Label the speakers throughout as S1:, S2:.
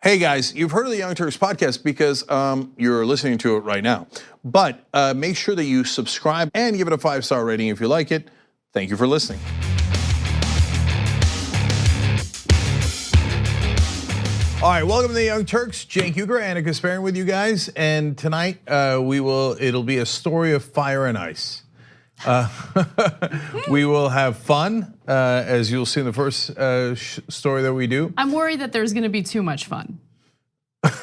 S1: Hey guys, you've heard of the Young Turks podcast because you're listening to it right now. But make sure that you subscribe and give it a 5-star rating if you like it. Thank you for listening. All right, welcome to the Young Turks. Cenk, Uygur, and Kasparian with you guys. And tonight it'll be a story of fire and ice. We will have fun, as you'll see in the first story that we do.
S2: I'm worried that there's gonna be too much fun.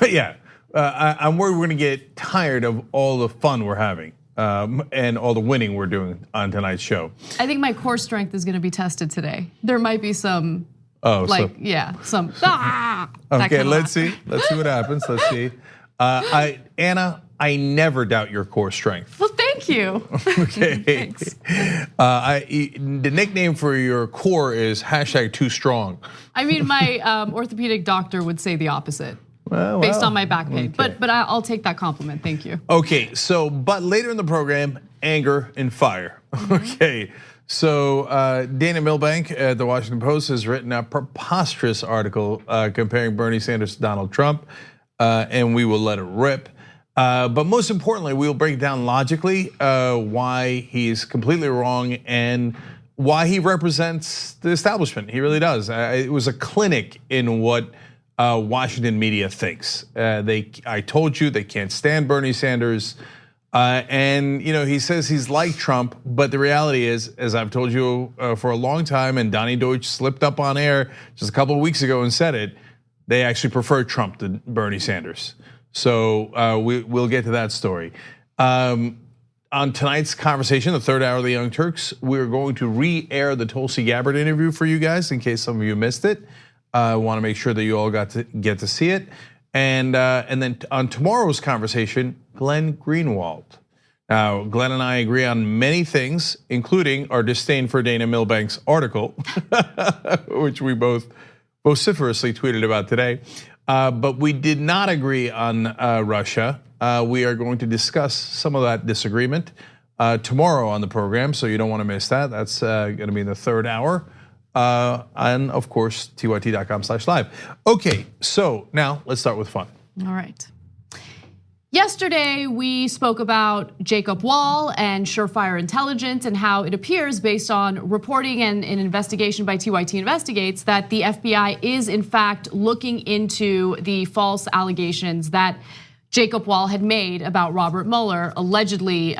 S1: Yeah, I'm worried we're gonna get tired of all the fun we're having and all the winning we're doing on tonight's show.
S2: I think my core strength is gonna be tested today. There might be some, some.
S1: Okay, let's see what happens. Let's see. Anna, I never doubt your core strength.
S2: Well, thank you.
S1: Okay.
S2: Thanks.
S1: The nickname for your core is #TooStrong.
S2: I mean, my orthopedic doctor would say the opposite, based on my back pain. Okay. But I'll take that compliment. Thank you.
S1: Okay, but later in the program, anger and fire. Okay. So Dana Milbank at the Washington Post has written a preposterous article comparing Bernie Sanders to Donald Trump, and we will let it rip. But most importantly, we will break down logically why he's completely wrong and why he represents the establishment. He really does. It was a clinic in what Washington media thinks. I told you they can't stand Bernie Sanders, and he says he's like Trump. But the reality is, as I've told you for a long time, and Donnie Deutsch slipped up on air just a couple of weeks ago and said it, they actually prefer Trump to Bernie Sanders. So we'll get to that story. On tonight's conversation, the third hour of the Young Turks, we're going to re-air the Tulsi Gabbard interview for you guys in case some of you missed it. I want to make sure that you all get to see it. And then on tomorrow's conversation, Glenn Greenwald. Now, Glenn and I agree on many things, including our disdain for Dana Milbank's article, which we both vociferously tweeted about today. But we did not agree on Russia. We are going to discuss some of that disagreement tomorrow on the program, so you don't want to miss that. That's going to be in the third hour. And of course, tyt.com/live. Okay, so now let's start with fun.
S2: All right. Yesterday, we spoke about Jacob Wall and Surefire Intelligence and how it appears, based on reporting and an investigation by TYT Investigates, that the FBI is in fact looking into the false allegations that Jacob Wall had made about Robert Mueller allegedly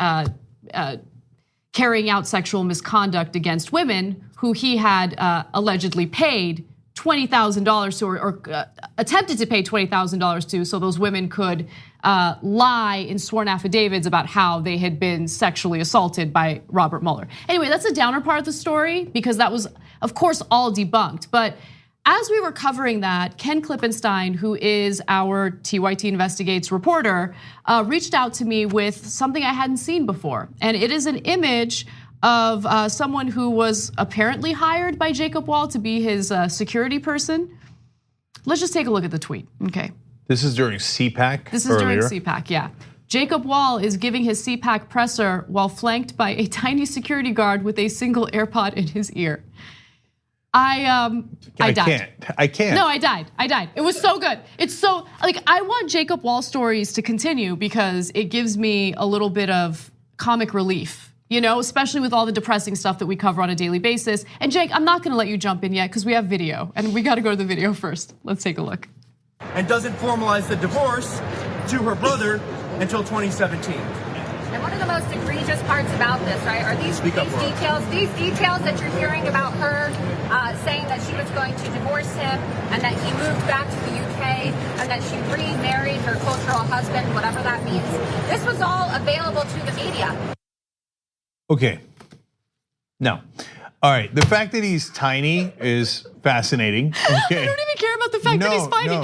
S2: carrying out sexual misconduct against women who he had allegedly paid $20,000 to, or attempted to pay $20,000 to, so those women could lie in sworn affidavits about how they had been sexually assaulted by Robert Mueller. Anyway, that's a downer part of the story because that was, of course, all debunked. But as we were covering that, Ken Klippenstein, who is our TYT Investigates reporter, reached out to me with something I hadn't seen before. And it is an image of someone who was apparently hired by Jacob Wall to be his security person. Let's just take a look at the tweet, okay?
S1: This is during CPAC.
S2: This is during CPAC, yeah. Jacob Wall is giving his CPAC presser while flanked by a tiny security guard with a single AirPod in his ear. I died.
S1: I can't.
S2: No, I died. It was so good. It's so, I want Jacob Wall stories to continue because it gives me a little bit of comic relief. Especially with all the depressing stuff that we cover on a daily basis. And Jake, I'm not gonna let you jump in yet because we have video and we gotta go to the video first. Let's take a look.
S3: And doesn't formalize the divorce to her brother until 2017.
S4: And one of the most egregious parts about this, right, are these details that you're hearing about her saying that she was going to divorce him and that he moved back to the UK and that she remarried her cultural husband, whatever that means. This was all available to the media.
S1: Okay, no. All right, the fact that he's tiny is fascinating. Okay.
S2: I don't even care about the fact that he's tiny.
S1: No.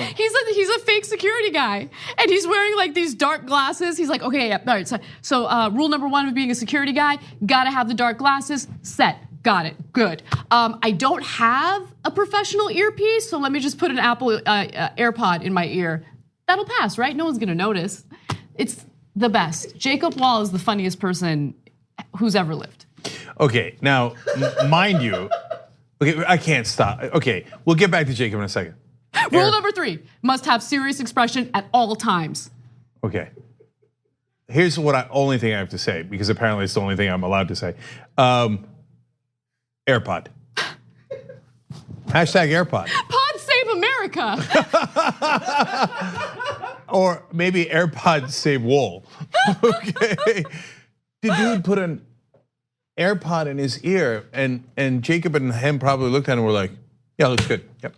S2: He's a fake security guy, and he's wearing these dark glasses. He's like, okay, yeah, all right. So rule number one of being a security guy, gotta have the dark glasses. Set, got it, good. I don't have a professional earpiece, so let me just put an Apple AirPod in my ear. That'll pass, right? No one's gonna notice. It's the best. Jacob Wall is the funniest person who's ever lived.
S1: Okay, now, mind you, okay, I can't stop. Okay, we'll get back to Jacob in a second.
S2: Rule number 3, must have serious expression at all times.
S1: Okay. Here's only thing I have to say, because apparently it's the only thing I'm allowed to say. AirPod. Hashtag AirPod.
S2: Pod save America.
S1: Or maybe AirPod save wool. Okay. The dude put an AirPod in his ear, and Jacob and him probably looked at him and were like, yeah, looks good. Yep.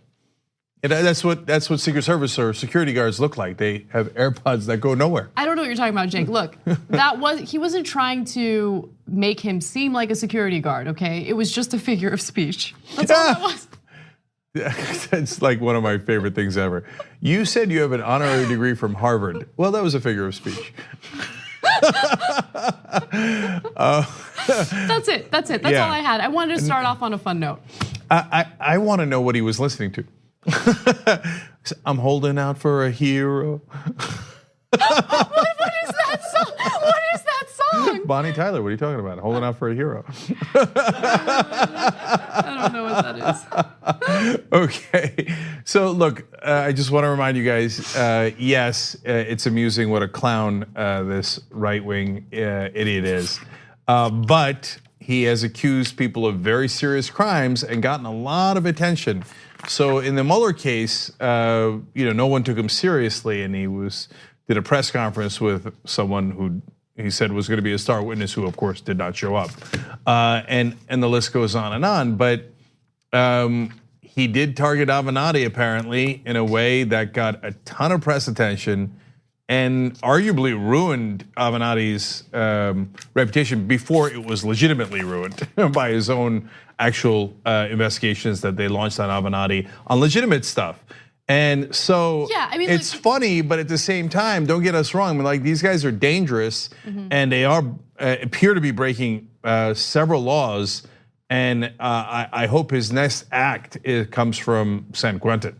S1: And that's what Secret Service or security guards look like. They have AirPods that go nowhere.
S2: I don't know what you're talking about, Jake. Look, he wasn't trying to make him seem like a security guard, okay? It was just a figure of speech. That's all that was.
S1: That's like one of my favorite things ever. You said you have an honorary degree from Harvard. Well, that was a figure of speech.
S2: That's it. That's all I had. I wanted to start off on a fun note.
S1: I want to know what he was listening to. I'm holding out for a hero.
S2: What is that song? What is that song?
S1: Bonnie Tyler, what are you talking about? Holding out for a hero.
S2: I don't know what that is.
S1: Okay, so look, I just want to remind you guys, yes, it's amusing what a clown this right-wing idiot is, but he has accused people of very serious crimes and gotten a lot of attention. So in the Mueller case, no one took him seriously, and he did a press conference with someone who he said was going to be a star witness, who of course did not show up, and the list goes on and on. But he did target Avenatti apparently in a way that got a ton of press attention, and arguably ruined Avenatti's reputation before it was legitimately ruined by his own actual investigations that they launched on Avenatti on legitimate stuff. And so it's funny, but at the same time, don't get us wrong. I mean, like, these guys are dangerous, and they appear to be breaking several laws. And I hope his next act comes from San Quentin.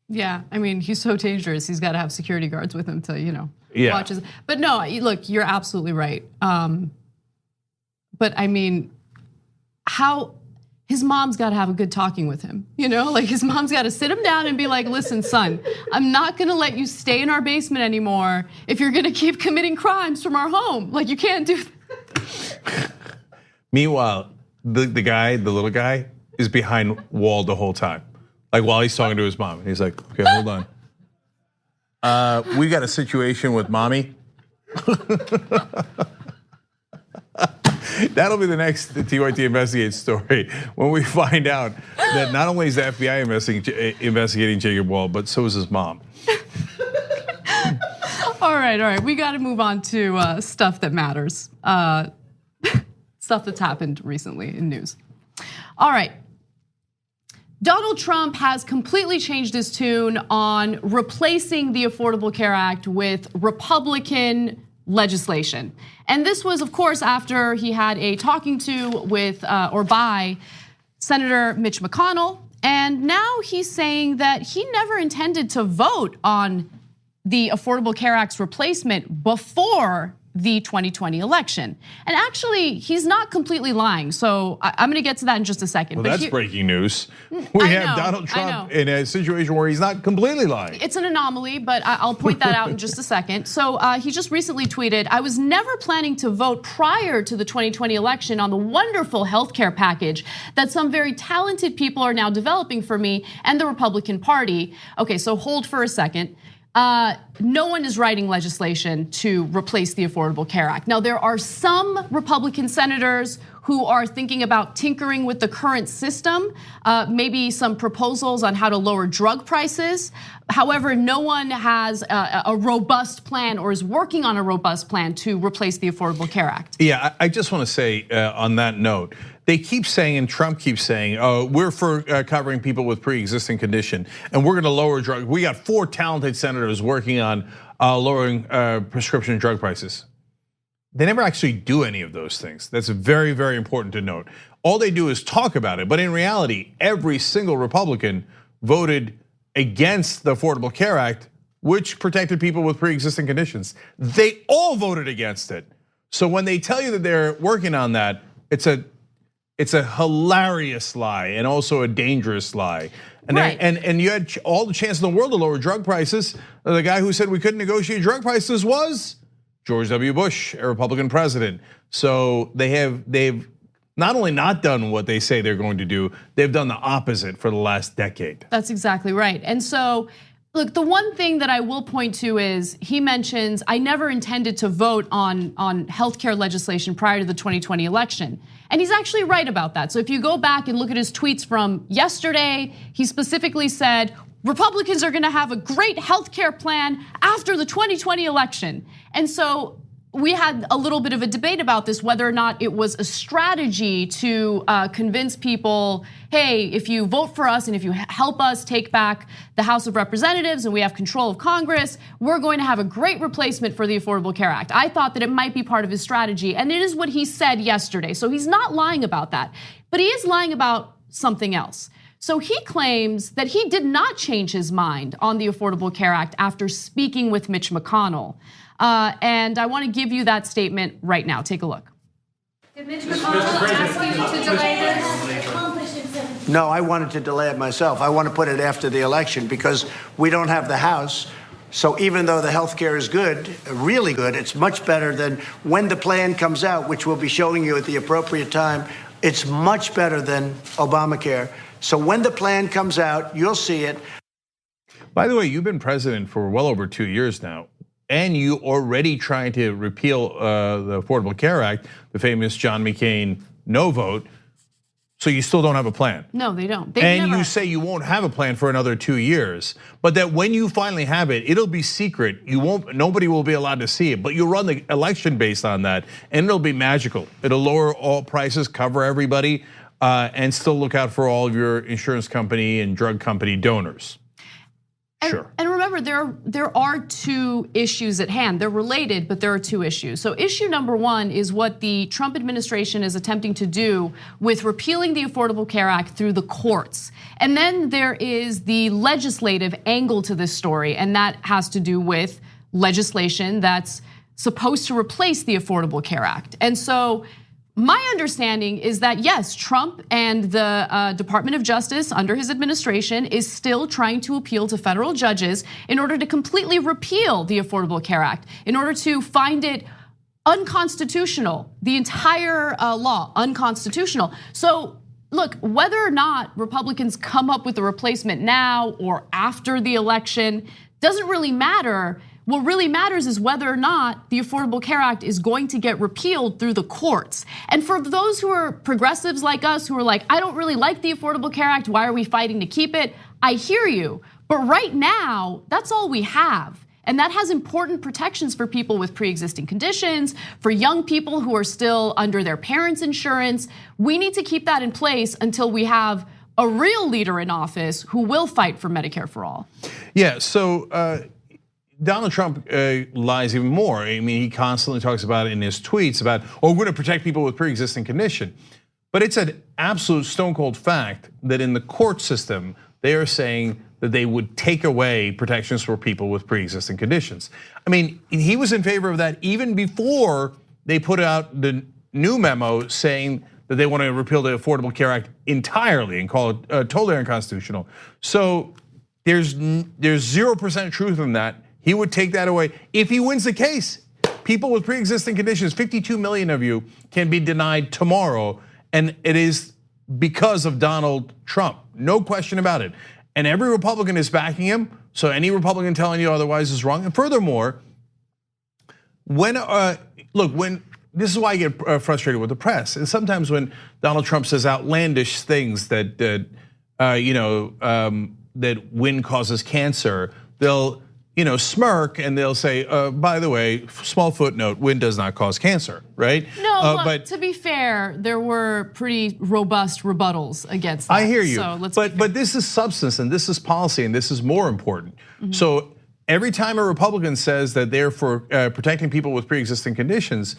S2: Yeah, I mean, he's so dangerous. He's got to have security guards with him to,
S1: Yeah.
S2: watch his. But no, look, you're absolutely right. But I mean, how? His mom's got to have a good talking with him, like his mom's got to sit him down and be like, listen, son, I'm not gonna let you stay in our basement anymore if you're gonna keep committing crimes from our home. Like, you can't do that.
S1: Meanwhile, the little guy is behind wall the whole time. Like, while he's talking to his mom, and he's like, okay, hold on. We got a situation with mommy. That'll be the next TYT Investigate story, when we find out that not only is the FBI investigating Jacob Wall, but so is his mom.
S2: All right, we got to move on to stuff that matters, stuff that's happened recently in news. All right. Donald Trump has completely changed his tune on replacing the Affordable Care Act with Republican legislation. And this was, of course, after he had a talking to with or by Senator Mitch McConnell. And now he's saying that he never intended to vote on the Affordable Care Act's replacement before the 2020 election. And actually, he's not completely lying. So I'm gonna get to that in just a second.
S1: Well, that's breaking news. We have Donald Trump in a situation where he's not completely lying.
S2: It's an anomaly, but I'll point that out in just a second. So he just recently tweeted, I was never planning to vote prior to the 2020 election on the wonderful healthcare package that some very talented people are now developing for me and the Republican Party. Okay, so hold for a second. No one is writing legislation to replace the Affordable Care Act. Now, there are some Republican senators who are thinking about tinkering with the current system, maybe some proposals on how to lower drug prices. However, no one has a robust plan or is working on a robust plan to replace the Affordable Care Act.
S1: Yeah, I just want to say on that note, they keep saying, and Trump keeps saying, we're for covering people with pre-existing condition, and we're going to lower drug. We got 4 talented senators working on lowering prescription drug prices. They never actually do any of those things. That's very, very important to note. All they do is talk about it, but in reality, every single Republican voted against the Affordable Care Act, which protected people with pre-existing conditions. They all voted against it. So when they tell you that they're working on that, it's It's a hilarious lie and also a dangerous lie. And,
S2: right.
S1: and you had all the chance in the world to lower drug prices. The guy who said we couldn't negotiate drug prices was George W. Bush, a Republican president. So they've not only not done what they say they're going to do, they've done the opposite for the last decade.
S2: That's exactly right. And so, look, the one thing that I will point to is he mentions, I never intended to vote on healthcare legislation prior to the 2020 election. And he's actually right about that. So if you go back and look at his tweets from yesterday, he specifically said, Republicans are gonna have a great healthcare plan after the 2020 election. And so we had a little bit of a debate about this, whether or not it was a strategy to convince people, hey, if you vote for us and if you help us take back the House of Representatives and we have control of Congress, we're going to have a great replacement for the Affordable Care Act. I thought that it might be part of his strategy, and it is what he said yesterday. So he's not lying about that, but he is lying about something else. So he claims that he did not change his mind on the Affordable Care Act after speaking with Mitch McConnell. And I want to give you that statement right now. Take a look.
S4: Did Mitch McConnell ask you to delay this?
S5: No, I wanted to delay it myself. I want to put it after the election because we don't have the House. So even though the health care is good, really good, it's much better than when the plan comes out, which we'll be showing you at the appropriate time. It's much better than Obamacare. So when the plan comes out, you'll see it.
S1: By the way, you've been president for well over 2 years now. And you already trying to repeal the Affordable Care Act, the famous John McCain no vote. So you still don't have a plan.
S2: No, they don't.
S1: And you say you won't have a plan for another 2 years, but that when you finally have it, it'll be secret. You won't. Nobody will be allowed to see it. But you'll run the election based on that, and it'll be magical. It'll lower all prices, cover everybody, and still look out for all of your insurance company and drug company donors. Sure.
S2: And remember, there are two issues at hand. They're related, but there are two issues. So issue number one is what the Trump administration is attempting to do with repealing the Affordable Care Act through the courts. And then there is the legislative angle to this story, and that has to do with legislation that's supposed to replace the Affordable Care Act. And so my understanding is that yes, Trump and the Department of Justice under his administration is still trying to appeal to federal judges in order to completely repeal the Affordable Care Act, in order to find it unconstitutional, the entire law unconstitutional. So look, whether or not Republicans come up with a replacement now or after the election doesn't really matter. What really matters is whether or not the Affordable Care Act is going to get repealed through the courts. And for those who are progressives like us, who are like, I don't really like the Affordable Care Act, why are we fighting to keep it? I hear you, but right now, that's all we have. And that has important protections for people with pre-existing conditions, for young people who are still under their parents' insurance. We need to keep that in place until we have a real leader in office who will fight for Medicare for all.
S1: Yeah, so Donald Trump lies even more. I mean, he constantly talks about it in his tweets about, oh, we're gonna protect people with pre-existing condition. But it's an absolute stone cold fact that in the court system, they are saying that they would take away protections for people with pre-existing conditions. I mean, he was in favor of that even before they put out the new memo saying that they want to repeal the Affordable Care Act entirely and call it totally unconstitutional. So there's 0% truth in that. He would take that away. If he wins the case, people with pre-existing conditions, 52 million of you can be denied tomorrow, and it is because of Donald Trump, no question about it. And every Republican is backing him, so any Republican telling you otherwise is wrong. And furthermore, when this is why I get frustrated with the press, and sometimes when Donald Trump says outlandish things that that wind causes cancer, they'll smirk and they'll say, by the way, small footnote, wind does not cause cancer, right?
S2: No, but to be fair, there were pretty robust rebuttals against that.
S1: I hear you,
S2: so
S1: but this is substance and this is policy and this is more important. So every time a Republican says that they're for protecting people with pre-existing conditions,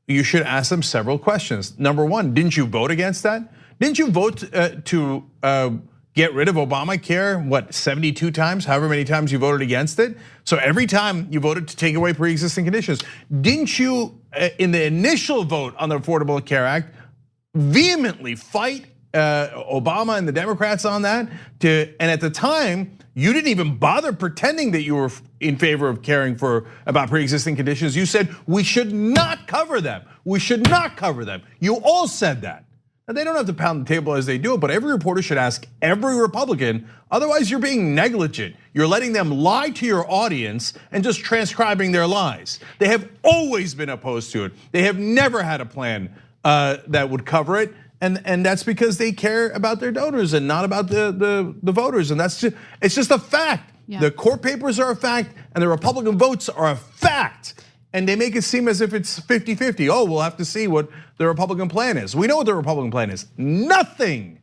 S1: you should ask them several questions. Number one, didn't you vote against that? Didn't you vote to get rid of Obamacare, 72 times, however many times you voted against it? So every time you voted to take away pre-existing conditions. Didn't you, in the initial vote on the Affordable Care Act, vehemently fight Obama and the Democrats on that. And at the time, you didn't even bother pretending that you were in favor of caring about pre-existing conditions. You said we should not cover them. We should not cover them. You all said that. Now, they don't have to pound the table as they do it, but every reporter should ask every Republican. Otherwise, you're being negligent. You're letting them lie to your audience and just transcribing their lies. They have always been opposed to it. They have never had a plan that would cover it. And that's because they care about their donors and not about the voters. And it's just a fact. Yeah. The court papers are a fact and the Republican votes are a fact. And they make it seem as if it's 50-50. Oh, we'll have to see what the Republican plan is. We know what the Republican plan is. Nothing.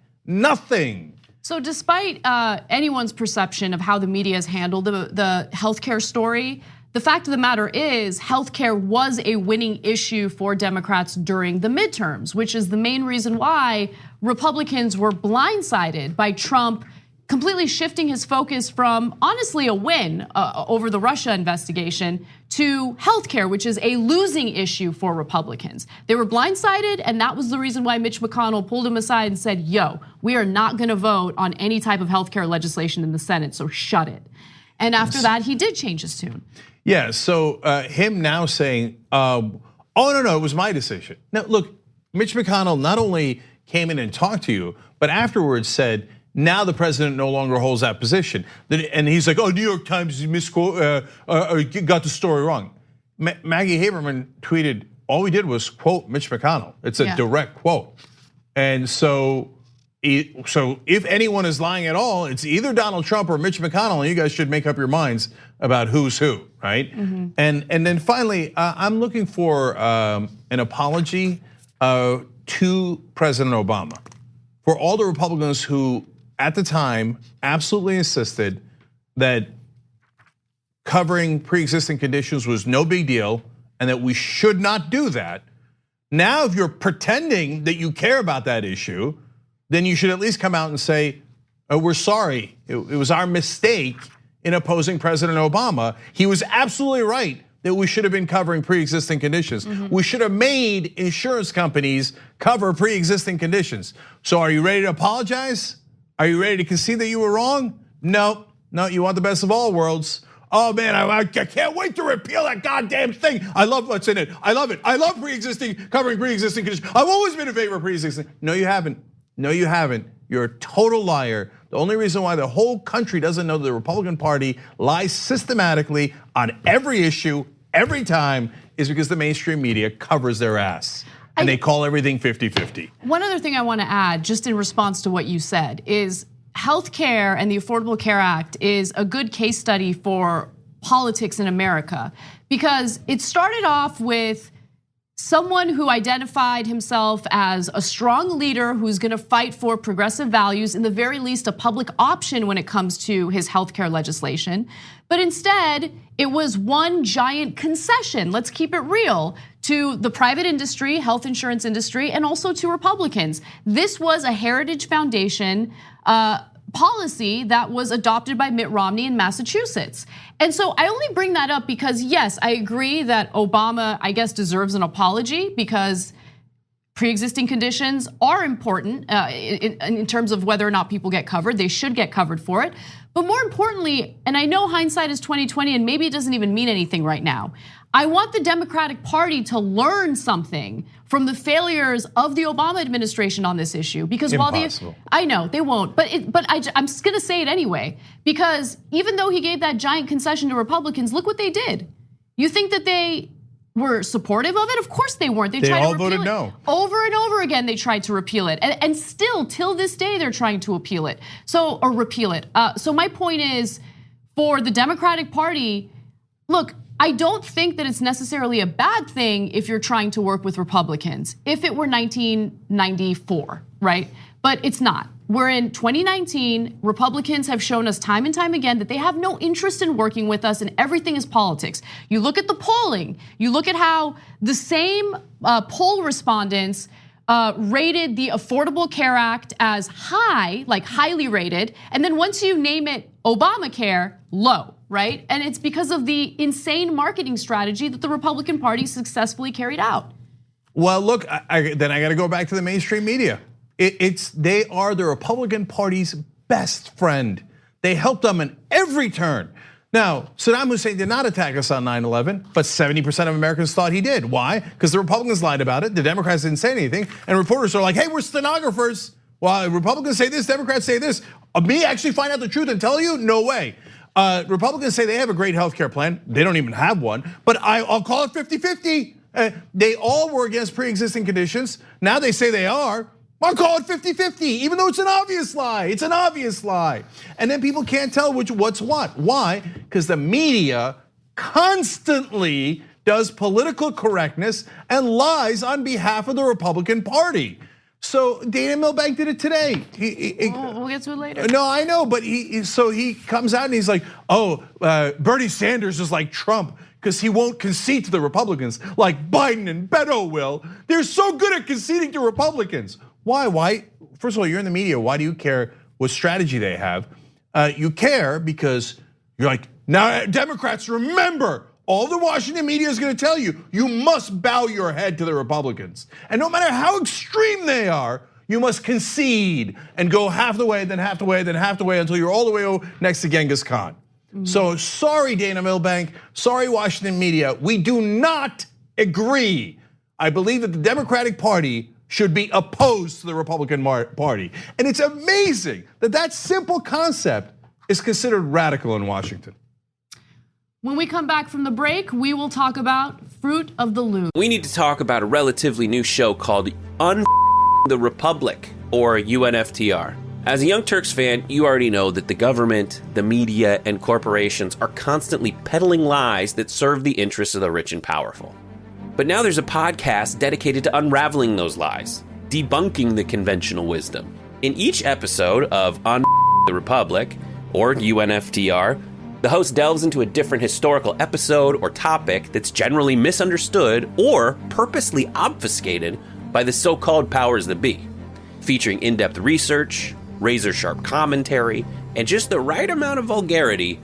S2: So despite anyone's perception of how the media has handled the healthcare story, the fact of the matter is healthcare was a winning issue for Democrats during the midterms, which is the main reason why Republicans were blindsided by Trump completely shifting his focus from honestly a win over the Russia investigation to healthcare, which is a losing issue for Republicans. They were blindsided, and that was the reason why Mitch McConnell pulled him aside and said, yo, we are not gonna vote on any type of healthcare legislation in the Senate, so shut it. And after that, he did change his tune.
S1: Yeah, so him now saying, oh no, it was my decision. Now look, Mitch McConnell not only came in and talked to you, but afterwards said, now the president no longer holds that position. And he's like, oh, New York Times got the story wrong. Maggie Haberman tweeted, all we did was quote Mitch McConnell. It's a direct quote. And so if anyone is lying at all, it's either Donald Trump or Mitch McConnell, and you guys should make up your minds about who's who, right? Mm-hmm. And then finally, I'm looking for an apology to President Obama for all the Republicans who, at the time, absolutely insisted that covering pre-existing conditions was no big deal and that we should not do that. Now, if you're pretending that you care about that issue, then you should at least come out and say, oh, we're sorry, it was our mistake in opposing President Obama. He was absolutely right that we should have been covering pre-existing conditions. Mm-hmm. We should have made insurance companies cover pre-existing conditions. So are you ready to apologize? Are you ready to concede that you were wrong? No, you want the best of all worlds. Oh man, I can't wait to repeal that goddamn thing. I love what's in it. I love it. I love covering pre-existing conditions. I've always been in favor of pre-existing. No, you haven't. You're a total liar. The only reason why the whole country doesn't know the Republican Party lies systematically on every issue, every time, is because the mainstream media covers their ass. And they call everything 50-50.
S2: One other thing I want to add, just in response to what you said, is healthcare and the Affordable Care Act is a good case study for politics in America, because it started off with someone who identified himself as a strong leader who's gonna fight for progressive values, in the very least a public option when it comes to his healthcare legislation. But instead, it was one giant concession, let's keep it real, to the private industry, health insurance industry, and also to Republicans. This was a Heritage Foundation policy that was adopted by Mitt Romney in Massachusetts. And so I only bring that up because yes, I agree that Obama, I guess, deserves an apology because pre-existing conditions are important in terms of whether or not people get covered. They should get covered for it. But more importantly, and I know hindsight is 20/20 and maybe it doesn't even mean anything right now, I want the Democratic Party to learn something from the failures of the Obama administration on this issue. Because
S1: Impossible.
S2: I know they won't, but I'm just gonna say it anyway. Because even though he gave that giant concession to Republicans, look what they did. You think that they were supportive of it? Of course they weren't. They tried
S1: all
S2: to repeal
S1: voted
S2: it.
S1: no.
S2: Over and over again, they tried to repeal it. And still, till this day, they're trying to appeal it. Or repeal it. So my point is, for the Democratic Party, look, I don't think that it's necessarily a bad thing if you're trying to work with Republicans. If it were 1994, right? But it's not. We're in 2019. Republicans have shown us time and time again that they have no interest in working with us, and everything is politics. You look at the polling. You look at how the same poll respondents rated the Affordable Care Act as high, like highly rated, and then once you name it Obamacare, low, right? And it's because of the insane marketing strategy that the Republican Party successfully carried out.
S1: Well, look, then I got to go back to the mainstream media. They are the Republican Party's best friend. They helped them in every turn. Now, Saddam Hussein did not attack us on 9/11, but 70% of Americans thought he did. Why? Because the Republicans lied about it, the Democrats didn't say anything, and reporters are like, hey, we're stenographers. Well, Republicans say this, Democrats say this. Me actually find out the truth and tell you? No way. Republicans say they have a great healthcare plan. They don't even have one, but I'll call it 50-50. They all were against pre-existing conditions. Now they say they are. I'll call it 50-50, even though it's an obvious lie. It's an obvious lie. And then people can't tell what's what. Why? Because the media constantly does political correctness and lies on behalf of the Republican Party. So Dana Milbank did it today.
S2: We'll get to it later.
S1: No, I know, but he comes out and he's like, Bernie Sanders is like Trump because he won't concede to the Republicans like Biden and Beto will. They're so good at conceding to Republicans. Why? First of all, you're in the media. Why do you care what strategy they have? You care because you're like, now Democrats, remember, all the Washington media is gonna tell you, you must bow your head to the Republicans. And no matter how extreme they are, you must concede and go half the way, then half the way, then half the way until you're all the way next to Genghis Khan. So sorry, Dana Milbank, sorry, Washington media, we do not agree. I believe that the Democratic Party should be opposed to the Republican Party. And it's amazing that that simple concept is considered radical in Washington.
S2: When we come back from the break, we will talk about Fruit of the Loom.
S6: We need to talk about a relatively new show called the Republic, or UNFTR. As a Young Turks fan, you already know that the government, the media, and corporations are constantly peddling lies that serve the interests of the rich and powerful. But now there's a podcast dedicated to unraveling those lies, debunking the conventional wisdom. In each episode of On the Republic, or UNFTR, the host delves into a different historical episode or topic that's generally misunderstood or purposely obfuscated by the so-called powers that be, featuring in-depth research, razor-sharp commentary, and just the right amount of vulgarity.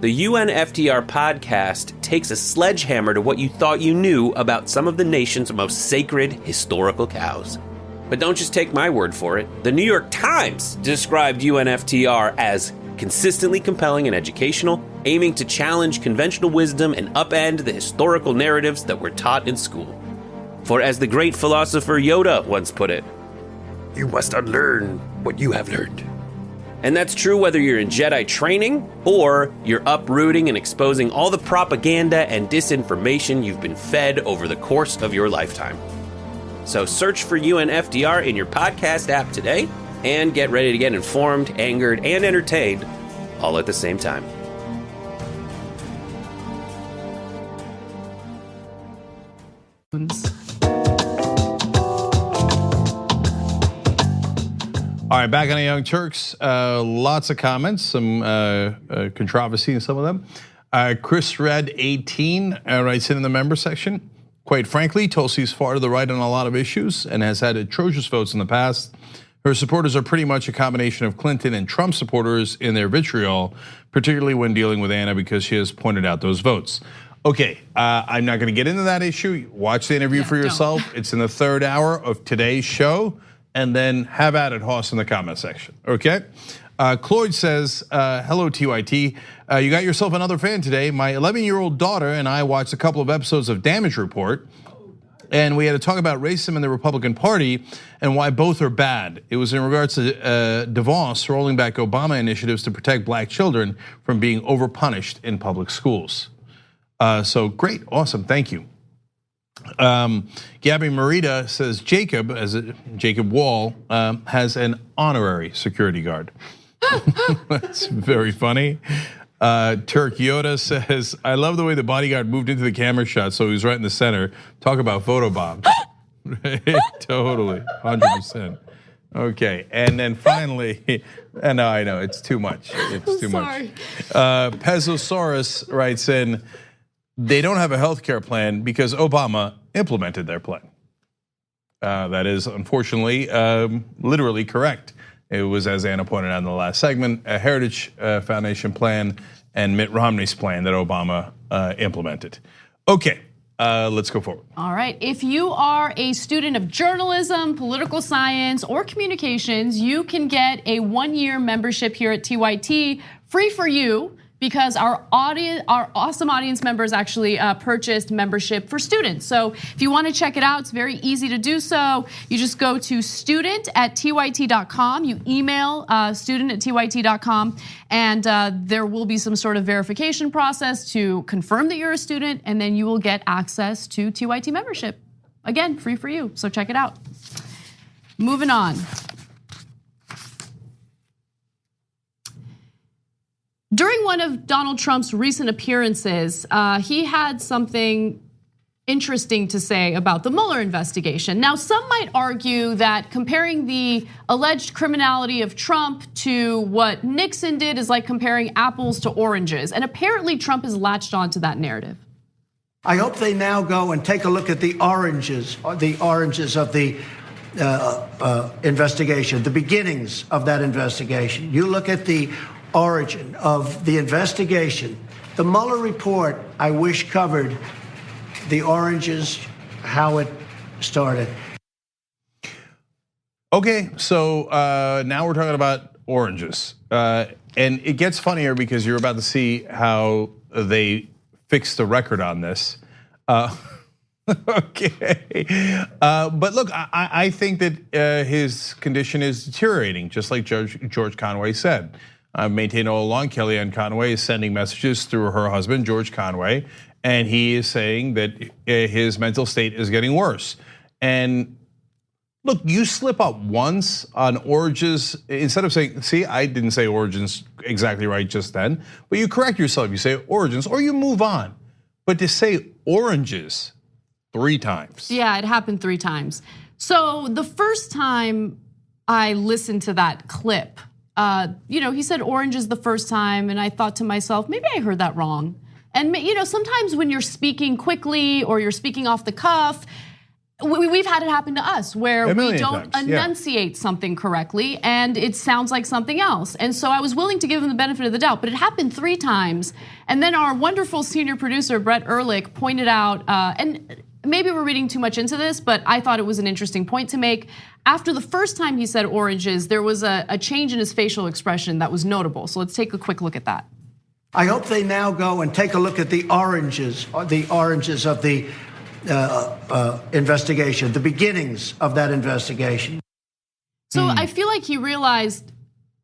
S6: The UNFTR podcast takes a sledgehammer to what you thought you knew about some of the nation's most sacred historical cows. But don't just take my word for it. The New York Times described UNFTR as consistently compelling and educational, aiming to challenge conventional wisdom and upend the historical narratives that were taught in school. For as the great philosopher Yoda once put it, you must unlearn what you have learned. And that's true whether you're in Jedi training or you're uprooting and exposing all the propaganda and disinformation you've been fed over the course of your lifetime. So search for UNFTR in your podcast app today and get ready to get informed, angered, and entertained all at the same time.
S1: All right, back on the Young Turks, lots of comments, some controversy in some of them. Chris Red 18 writes in the member section, quite frankly, Tulsi's far to the right on a lot of issues and has had atrocious votes in the past. Her supporters are pretty much a combination of Clinton and Trump supporters in their vitriol, particularly when dealing with Anna because she has pointed out those votes. Okay, I'm not gonna get into that issue. Watch the interview for yourself. It's in the third hour of today's show. And then have at it, Hoss, in the comment section, okay? Cloyd says, hello TYT. You got yourself another fan today. My 11-year-old daughter and I watched a couple of episodes of Damage Report, and we had to talk about racism in the Republican Party and why both are bad. It was in regards to DeVos rolling back Obama initiatives to protect black children from being overpunished in public schools. So great, awesome, thank you. Gabby Marita says Jacob Wall has an honorary security guard. That's very funny. Turk Yoda says, I love the way the bodyguard moved into the camera shot so he was right in the center. Talk about photobombs. Totally, 100%. Okay, and then finally, and I know it's too much. It's too much. Pezosaurus writes in, they don't have a healthcare plan because Obama implemented their plan. That is unfortunately literally correct. It was, as Anna pointed out in the last segment, a Heritage Foundation plan and Mitt Romney's plan that Obama implemented. Okay, Let's go forward.
S2: All right, if you are a student of journalism, political science, or communications, you can get a 1-year membership here at TYT, free for you, because our awesome audience members actually purchased membership for students. So if you want to check it out, it's very easy to do so. You just go to student@tyt.com. You email student@tyt.com, and there will be some sort of verification process to confirm that you're a student, and then you will get access to TYT membership. Again, free for you, so check it out. Moving on. During one of Donald Trump's recent appearances, he had something interesting to say about the Mueller investigation. Now, some might argue that comparing the alleged criminality of Trump to what Nixon did is like comparing apples to oranges, and apparently Trump has latched onto that narrative.
S5: I hope they now go and take a look at the oranges of the investigation, the beginnings of that investigation. You look at the origin of the investigation. The Mueller report, I wish, covered the oranges, how it started.
S1: Okay, so now we're talking about oranges. And it gets funnier because you're about to see how they fixed the record on this. Okay, but look, I think that his condition is deteriorating, just like George Conway said. I've maintained all along Kellyanne Conway is sending messages through her husband, George Conway, and he is saying that his mental state is getting worse. And look, you slip up once on oranges, instead of saying, see, I didn't say origins exactly right just then, but you correct yourself, you say origins, or you move on. But to say oranges 3 times.
S2: Yeah, it happened 3 times. So the first time I listened to that clip, he said oranges the first time, and I thought to myself, maybe I heard that wrong. And sometimes when you're speaking quickly or you're speaking off the cuff, we've had it happen to us where we don't enunciate something correctly and it sounds like something else. And so I was willing to give him the benefit of the doubt, but it happened 3 times. And then our wonderful senior producer, Brett Ehrlich, pointed out, and maybe we're reading too much into this, but I thought it was an interesting point to make. After the first time he said oranges, there was a change in his facial expression that was notable. So let's take a quick look at that.
S5: I hope they now go and take a look at the oranges of the investigation, the beginnings of that investigation.
S2: So I feel like he realized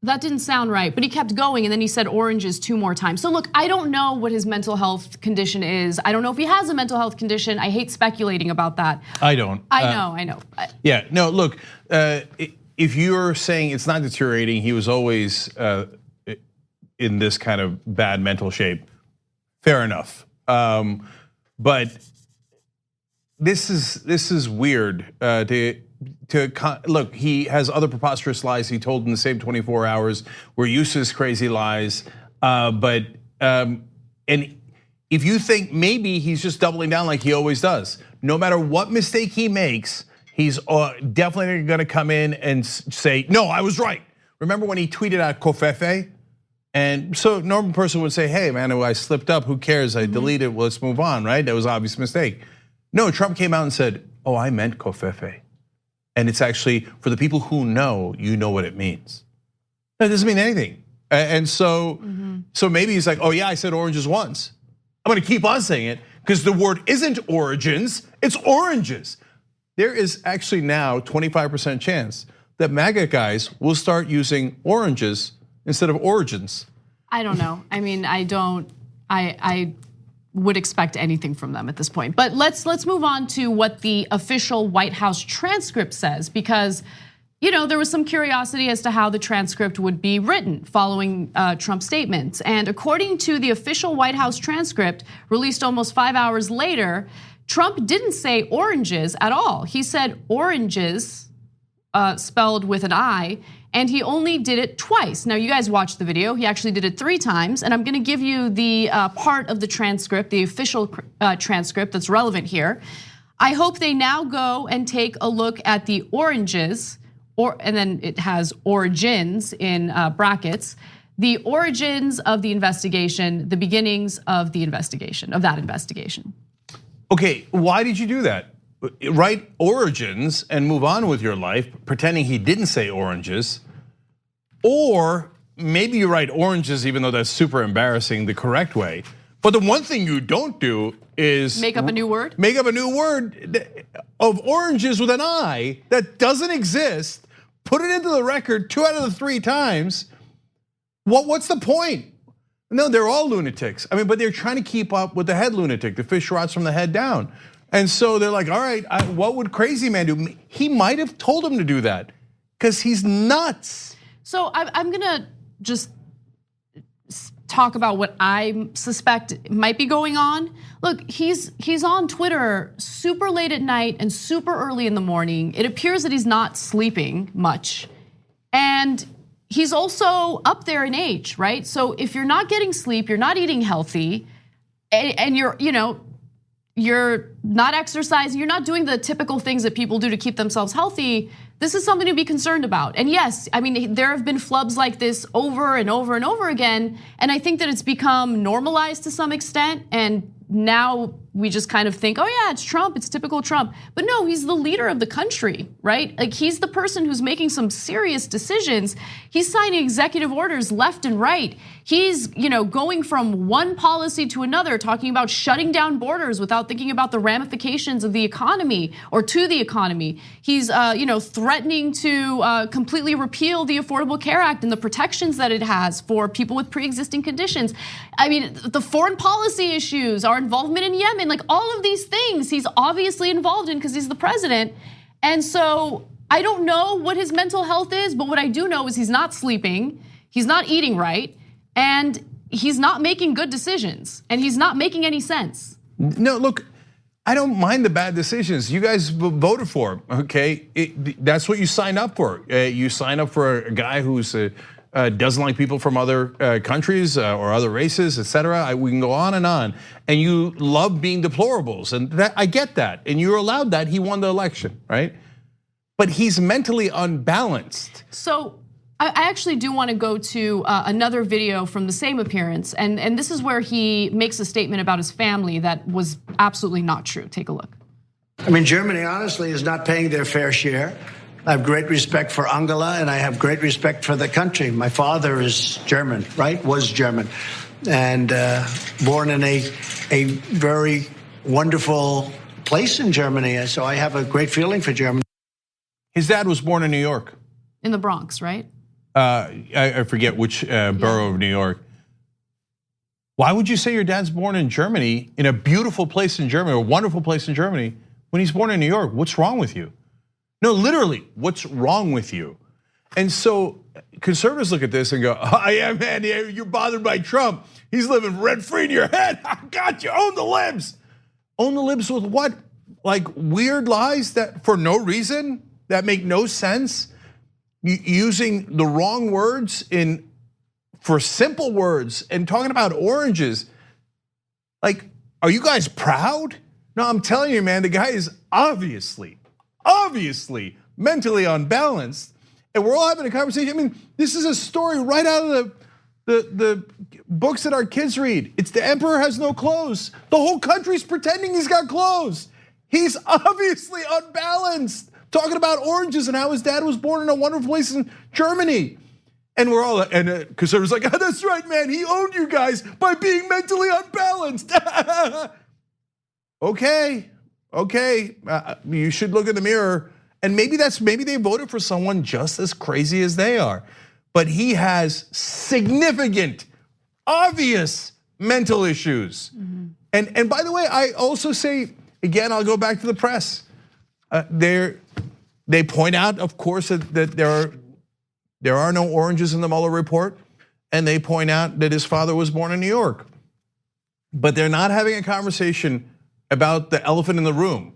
S2: that didn't sound right, but he kept going, and then he said oranges 2 more times. So look, I don't know what his mental health condition is. I don't know if he has a mental health condition. I hate speculating about that.
S1: I don't.
S2: I know.
S1: Yeah, no, look, if you're saying it's not deteriorating, he was always in this kind of bad mental shape, fair enough. But this is weird look, he has other preposterous lies he told in the same 24 hours. We're used to his crazy lies, and if you think maybe he's just doubling down like he always does, no matter what mistake he makes, he's definitely gonna come in and say, no, I was right. Remember when he tweeted out Kofefe? And so a normal person would say, hey man, I slipped up, who cares? I deleted, well, let's move on, right? That was an obvious mistake. No, Trump came out and said, oh, I meant Kofefe. And it's actually, for the people who know, you know what it means. That doesn't mean anything. And so maybe he's like, oh yeah, I said oranges once. I'm gonna keep on saying it because the word isn't origins, it's oranges. There is actually now 25% chance that MAGA guys will start using oranges instead of origins.
S2: I don't know. I mean, I would expect anything from them at this point. But let's move on to what the official White House transcript says, because there was some curiosity as to how the transcript would be written following Trump's statements. And according to the official White House transcript released almost 5 hours later, Trump didn't say oranges at all. He said oranges, spelled with an I, and he only did it twice. Now you guys watched the video, he actually did it 3 times, and I'm gonna give you the part of the transcript, the official transcript that's relevant here. I hope they now go and take a look at the oranges, and then it has origins in brackets, the origins of the investigation, the beginnings of the investigation, of that investigation.
S1: Okay, why did you do that? Write origins and move on with your life, pretending he didn't say oranges. Or maybe you write oranges, even though that's super embarrassing, the correct way. But the one thing you don't do is
S2: make up a new word.
S1: Make up a new word of oranges with an I that doesn't exist. Put it into the record 2 out of the 3 times. What's the point? No, they're all lunatics. I mean, but they're trying to keep up with the head lunatic. The fish rots from the head down. And so they're like, all right, what would crazy man do? He might have told him to do that because he's nuts.
S2: So I'm gonna just talk about what I suspect might be going on. Look, he's on Twitter super late at night and super early in the morning. It appears that he's not sleeping much. And he's also up there in age, right? So if you're not getting sleep, you're not eating healthy, and you're not exercising, you're not doing the typical things that people do to keep themselves healthy, this is something to be concerned about. And yes, I mean, there have been flubs like this over and over and over again, and I think that it's become normalized to some extent, and now we just kind of think, oh yeah, it's Trump, it's typical Trump. But no, he's the leader of the country, right? Like, he's the person who's making some serious decisions. He's signing executive orders left and right. He's, going from one policy to another, talking about shutting down borders without thinking about the ramifications of the economy or to the economy. He's, threatening to completely repeal the Affordable Care Act and the protections that it has for people with pre-existing conditions. I mean, the foreign policy issues, our involvement in Yemen, like all of these things he's obviously involved in because he's the president. And so I don't know what his mental health is, but what I do know is he's not sleeping, he's not eating right, and he's not making good decisions, and he's not making any sense.
S1: No, look, I don't mind the bad decisions. You guys voted for him, okay? That's what you signed up for. You sign up for a guy who's doesn't like people from other countries or other races, etc. We can go on, and you love being deplorables, and I get that, and you're allowed that. He won the election, right? But he's mentally unbalanced.
S2: So I actually do want to go to another video from the same appearance, and this is where he makes a statement about his family that was absolutely not true. Take a look.
S5: I mean, Germany honestly is not paying their fair share. I have great respect for Angela, and I have great respect for the country. My father is German, right? Was German, and born in a very wonderful place in Germany. So I have a great feeling for Germany.
S1: His dad was born in New York.
S2: In the Bronx, right?
S1: I forget which borough of New York. Why would you say your dad's born in Germany, in a beautiful place in Germany, a wonderful place in Germany, when he's born in New York? What's wrong with you? No, literally, what's wrong with you? And so conservatives look at this and go, oh yeah, man, you're bothered by Trump. He's living rent-free in your head. I got you, own the libs. Own the libs with what? Like weird lies that for no reason, that make no sense? Using the wrong words for simple words and talking about oranges. Like, are you guys proud? No, I'm telling you, man, the guy is obviously mentally unbalanced, and we're all having a conversation. I mean, this is a story right out of the books that our kids read. It's the emperor has no clothes. The whole country's pretending he's got clothes. He's obviously unbalanced, talking about oranges and how his dad was born in a wonderful place in Germany. And we're all, and conservatives like, oh, that's right, man, he owned you guys by being mentally unbalanced. Okay, you should look in the mirror, and maybe they voted for someone just as crazy as they are. But he has significant, obvious mental issues. Mm-hmm. And by the way, I also say, again, I'll go back to the press. They point out, of course, that there are no oranges in the Mueller report, and they point out that his father was born in New York. But they're not having a conversation about the elephant in the room.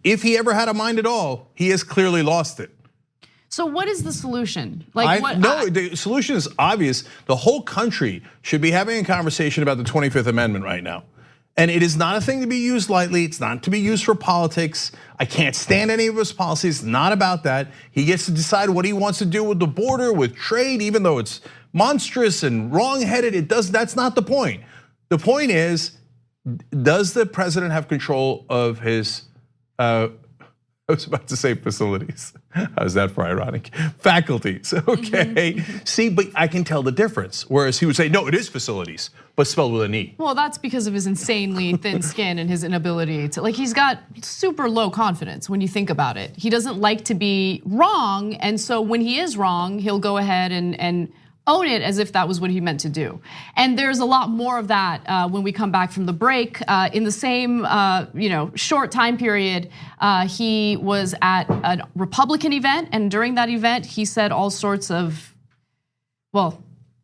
S1: If he ever had a mind at all, he has clearly lost it.
S2: So what is the solution?
S1: The solution is obvious. The whole country should be having a conversation about the 25th Amendment right now. And it is not a thing to be used lightly. It's not to be used for politics. I can't stand any of his policies. It's not about that. He gets to decide what he wants to do with the border, with trade, even though it's monstrous and wrong-headed. That's not the point. The point is, Does the president have control of his, I was about to say facilities. How's that for ironic? Faculties, okay. See, but I can tell the difference. Whereas he would say, no, it is facilities, but spelled with an E.
S2: Well, that's because of his insanely thin skin and his inability to, he's got super low confidence when you think about it. He doesn't like to be wrong, and so when he is wrong, he'll go ahead and own it as if that was what he meant to do. And there's a lot more of that when we come back from the break. In the same short time period, he was at a Republican event, and during that event, he said all sorts of,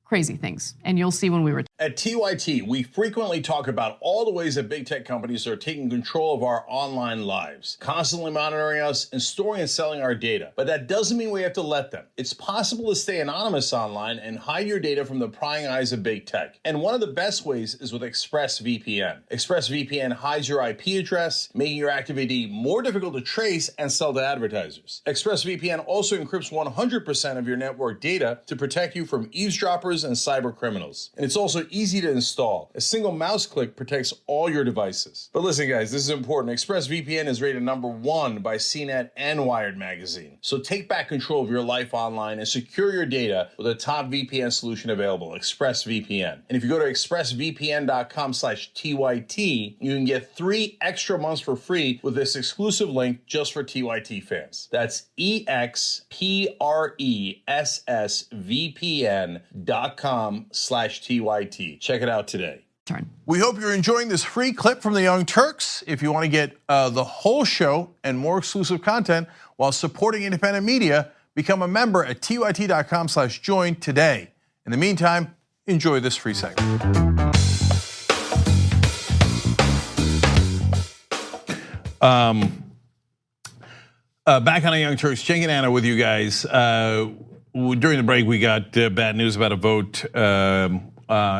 S2: crazy things. And you'll see when we return.
S7: At TYT, we frequently talk about all the ways that big tech companies are taking control of our online lives, constantly monitoring us and storing and selling our data. But that doesn't mean we have to let them. It's possible to stay anonymous online and hide your data from the prying eyes of big tech. And one of the best ways is with ExpressVPN. ExpressVPN hides your IP address, making your active ID more difficult to trace and sell to advertisers. ExpressVPN also encrypts 100% of your network data to protect you from eavesdroppers and cyber criminals. And it's also easy to install. A single mouse click protects all your devices. But listen, guys, this is important. ExpressVPN is rated #1 by CNET and Wired magazine. So take back control of your life online and secure your data with a top VPN solution available, ExpressVPN. And if you go to expressvpn.com/TYT, you can get 3 extra months for free with this exclusive link just for TYT fans. That's expressvpn.com/TYT. Check it out today.
S1: We hope you're enjoying this free clip from the Young Turks. If you want to get the whole show and more exclusive content while supporting independent media, become a member at tyt.com/join today. In the meantime, enjoy this free segment. Back on the Young Turks, Cenk and Anna with you guys. During the break, we got bad news about a vote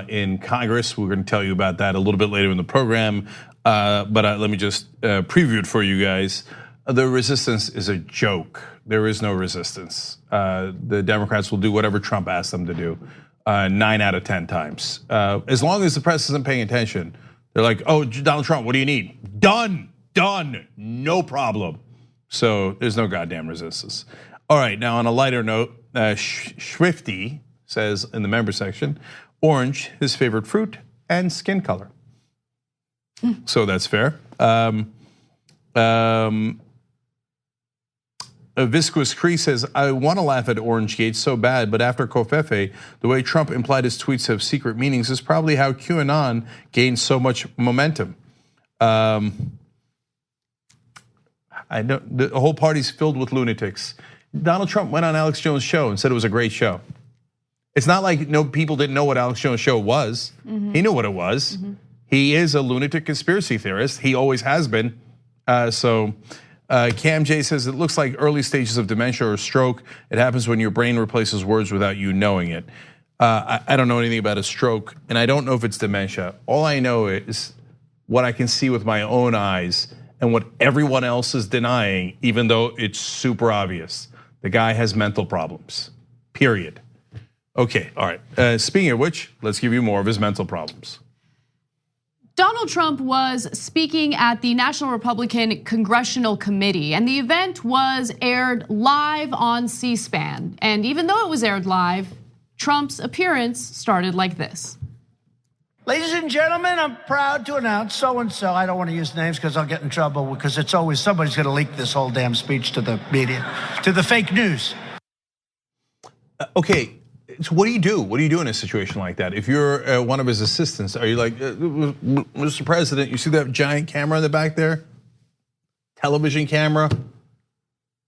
S1: in Congress. We're going to tell you about that a little bit later in the program. But let me just preview it for you guys. The resistance is a joke. There is no resistance. The Democrats will do whatever Trump asks them to do 9 out of 10 times. As long as the press isn't paying attention, they're like, oh, Donald Trump, what do you need? Done, no problem. So there's no goddamn resistance. All right, now on a lighter note, Swifty says in the member section, orange, his favorite fruit and skin color. So that's fair. Viscous Cree says, I want to laugh at Orangegate so bad, but after Covfefe, the way Trump implied his tweets have secret meanings is probably how QAnon gained so much momentum. The whole party's filled with lunatics. Donald Trump went on Alex Jones' show and said it was a great show. It's not like people didn't know what Alex Jones' show was. He knew what it was. He is a lunatic conspiracy theorist. He always has been. Cam J says, it looks like early stages of dementia or stroke. It happens when your brain replaces words without you knowing it. I don't know anything about a stroke, and I don't know if it's dementia. All I know is what I can see with my own eyes and what everyone else is denying, even though it's super obvious. The guy has mental problems, period. Okay, all right. Speaking of which, let's give you more of his mental problems.
S2: Donald Trump was speaking at the National Republican Congressional Committee, and the event was aired live on C-SPAN. And even though it was aired live, Trump's appearance started like this.
S5: Ladies and gentlemen, I'm proud to announce so-and-so. I don't want to use names because I'll get in trouble because it's always somebody's going to leak this whole damn speech to the media, to the fake news.
S1: Okay, so what do you do? What do you do in a situation like that? If you're one of his assistants, are you like, Mr. President, you see that giant camera in the back there? Television camera?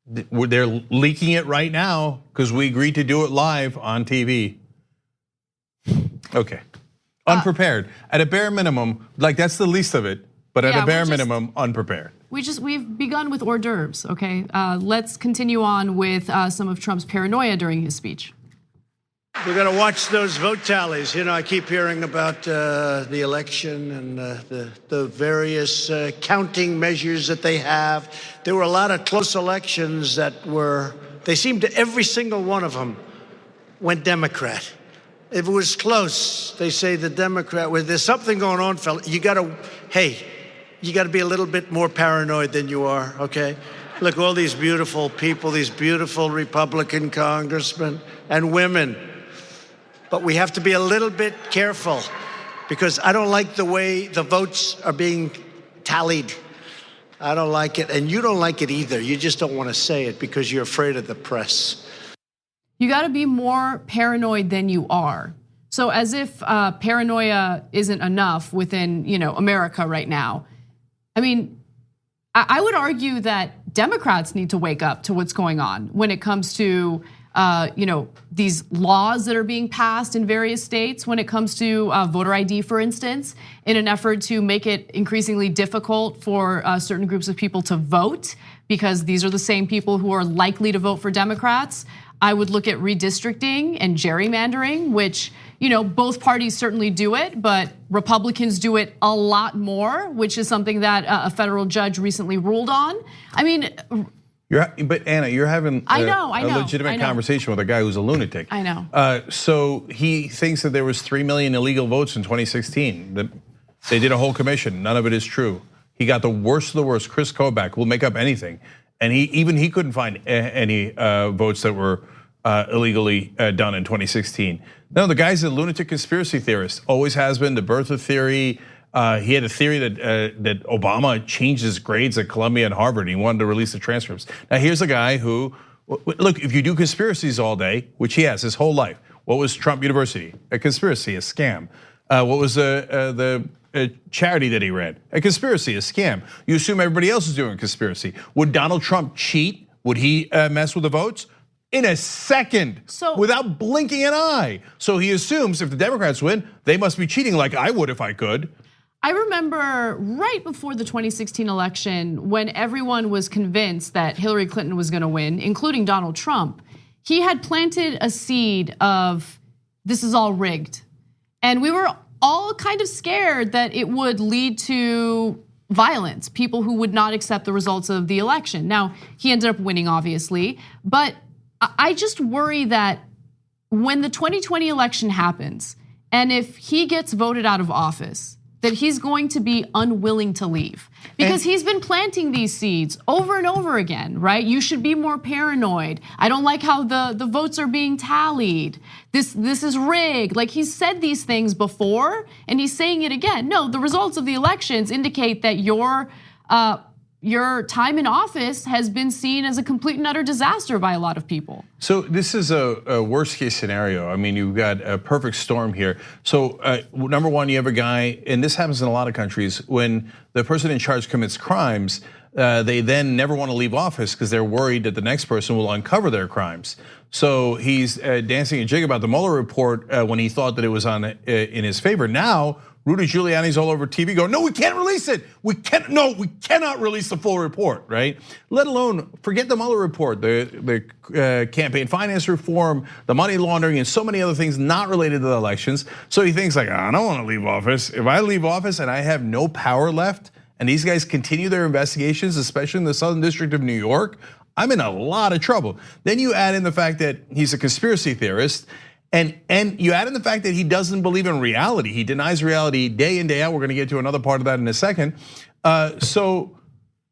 S1: They're leaking it right now because we agreed to do it live on TV. Okay. Unprepared. At a bare minimum, like that's the least of it, but at a bare minimum, unprepared.
S2: We've begun with hors d'oeuvres, okay? Let's continue on with some of Trump's paranoia during his speech.
S5: We're going to watch those vote tallies. You know, I keep hearing about the election and the various counting measures that they have. There were a lot of close elections that they seemed to, every single one of them went Democrat. If it was close, they say the Democrat, well, there's something going on, fella. You got to be a little bit more paranoid than you are, okay? Look, all these beautiful people, these beautiful Republican congressmen and women. But we have to be a little bit careful because I don't like the way the votes are being tallied. I don't like it, and you don't like it either. You just don't want to say it because you're afraid of the press.
S2: You got to be more paranoid than you are. So as if paranoia isn't enough within, America right now. I mean, I would argue that Democrats need to wake up to what's going on when it comes to, these laws that are being passed in various states. When it comes to voter ID, for instance, in an effort to make it increasingly difficult for certain groups of people to vote, because these are the same people who are likely to vote for Democrats. I would look at redistricting and gerrymandering, which, both parties certainly do it, but Republicans do it a lot more, which is something that a federal judge recently ruled on. I mean,
S1: but Anna, you're having
S2: a
S1: legitimate conversation with a guy who's a lunatic.
S2: I know.
S1: So he thinks that there was 3 million illegal votes in 2016. They did a whole commission. None of it is true. He got the worst of the worst. Chris Kobach will make up anything. And he couldn't find any votes that were illegally done in 2016. No, the guy's a lunatic conspiracy theorist. Always has been. The birther theory. He had a theory that Obama changed his grades at Columbia and Harvard. And he wanted to release the transcripts. Now here's a guy who, look, if you do conspiracies all day, which he has his whole life. What was Trump University? A conspiracy, a scam. What was the charity that he ran? A conspiracy, a scam. You assume everybody else is doing a conspiracy. Would Donald Trump cheat? Would he mess with the votes? In a second, without blinking an eye. So he assumes if the Democrats win, they must be cheating like I would if I could.
S2: I remember right before the 2016 election when everyone was convinced that Hillary Clinton was gonna win, including Donald Trump, he had planted a seed of this is all rigged. And we were all kind of scared that it would lead to violence, people who would not accept the results of the election. Now, he ended up winning, obviously, but I just worry that when the 2020 election happens, and if he gets voted out of office, that he's going to be unwilling to leave. Because he's been planting these seeds over and over again, right? You should be more paranoid. I don't like how the votes are being tallied. This is rigged. Like he's said these things before and he's saying it again. No, the results of the elections indicate that your time in office has been seen as a complete and utter disaster by a lot of people.
S1: So this is a worst case scenario. I mean, you've got a perfect storm here. So number one, you have a guy, and this happens in a lot of countries, when the person in charge commits crimes, they then never want to leave office because they're worried that the next person will uncover their crimes. So he's dancing a jig about the Mueller report when he thought that it was in his favor. Now, Rudy Giuliani's all over TV going, no, we can't release it. We cannot release the full report, right? Let alone, forget the Mueller report, the campaign finance reform, the money laundering, and so many other things not related to the elections. So he thinks like, I don't want to leave office. If I leave office and I have no power left, and these guys continue their investigations, especially in the Southern District of New York, I'm in a lot of trouble. Then you add in the fact that he's a conspiracy theorist, and you add in the fact that he doesn't believe in reality. He denies reality day in, day out. We're gonna get to another part of that in a second. So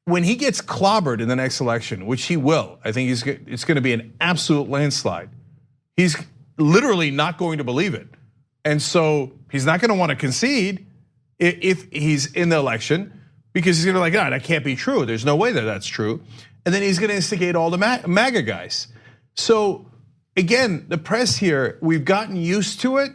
S1: when he gets clobbered in the next election, which he will, I think it's gonna be an absolute landslide. He's literally not going to believe it. And so he's not gonna wanna concede if he's in the election, because he's gonna be like, God, that can't be true. There's no way that that's true. And then he's gonna instigate all the MAGA guys. So again, the press here, we've gotten used to it.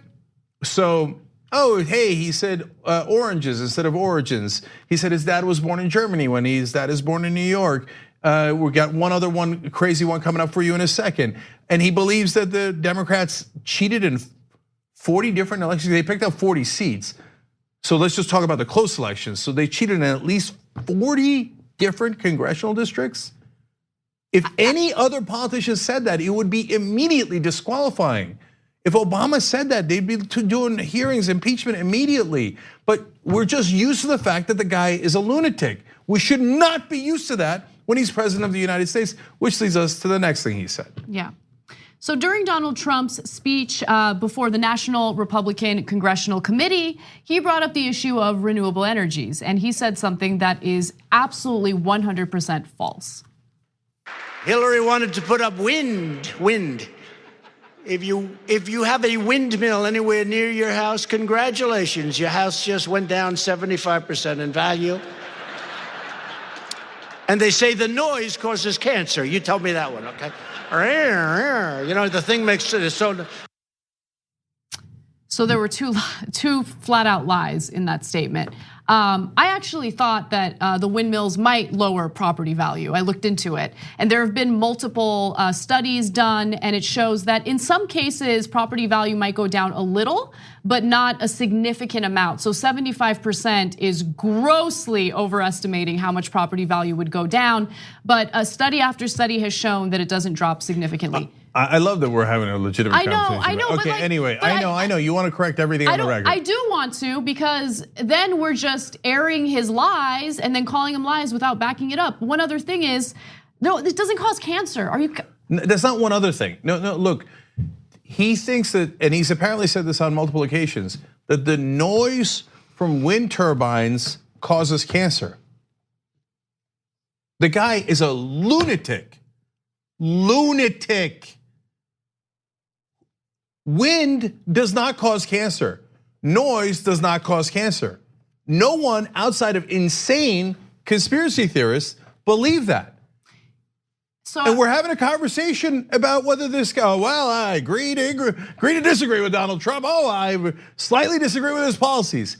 S1: So, oh, hey, he said oranges instead of origins. He said his dad was born in Germany when his dad is born in New York. We got one crazy one coming up for you in a second. And he believes that the Democrats cheated in 40 different elections. They picked up 40 seats. So let's just talk about the close elections. So they cheated in at least 40 different congressional districts. If any other politician said that, it would be immediately disqualifying. If Obama said that, they'd be doing hearings, impeachment immediately. But we're just used to the fact that the guy is a lunatic. We should not be used to that when he's president of the United States, which leads us to the next thing he said.
S2: Yeah. So during Donald Trump's speech before the National Republican Congressional Committee, he brought up the issue of renewable energies, and he said something that is absolutely 100% false.
S5: Hillary wanted to put up wind. If you have a windmill anywhere near your house, congratulations, your house just went down 75% in value. And they say the noise causes cancer. You told me that one, okay? You know, the thing makes it so.
S2: So there were two flat out lies in that statement. I actually thought that the windmills might lower property value. I looked into it, and there have been multiple studies done, and it shows that in some cases, property value might go down a little, but not a significant amount. So 75% is grossly overestimating how much property value would go down, but study after study has shown that it doesn't drop significantly.
S1: I love that we're having a legitimate conversation.
S2: I know.
S1: Okay, anyway, I know. You want to correct everything on the record.
S2: I do want to, because then we're just airing his lies and then calling him lies without backing it up. One other thing is, no, this doesn't cause cancer. Are you?
S1: That's not one other thing. No, look. He thinks that, and he's apparently said this on multiple occasions, that the noise from wind turbines causes cancer. The guy is a lunatic. Lunatic. Wind does not cause cancer. Noise does not cause cancer. No one outside of insane conspiracy theorists believe that. And we're having a conversation about whether this guy, well, I agree to disagree with Donald Trump. Oh, I slightly disagree with his policies.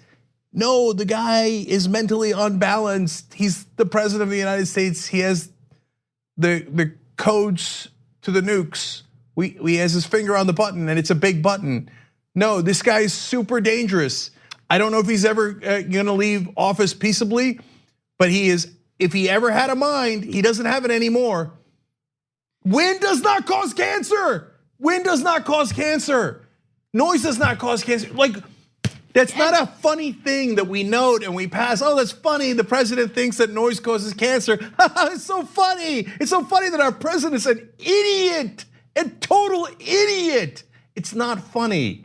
S1: No, the guy is mentally unbalanced. He's the president of the United States. He has the codes to the nukes. He has his finger on the button, and it's a big button. No, this guy is super dangerous. I don't know if he's ever gonna leave office peaceably, but he is. If he ever had a mind, he doesn't have it anymore. Wind does not cause cancer. Wind does not cause cancer. Noise does not cause cancer. Like, that's not a funny thing that we note and we pass. Oh, that's funny. The president thinks that noise causes cancer. It's so funny. It's so funny that our president's an idiot, a total idiot. It's not funny.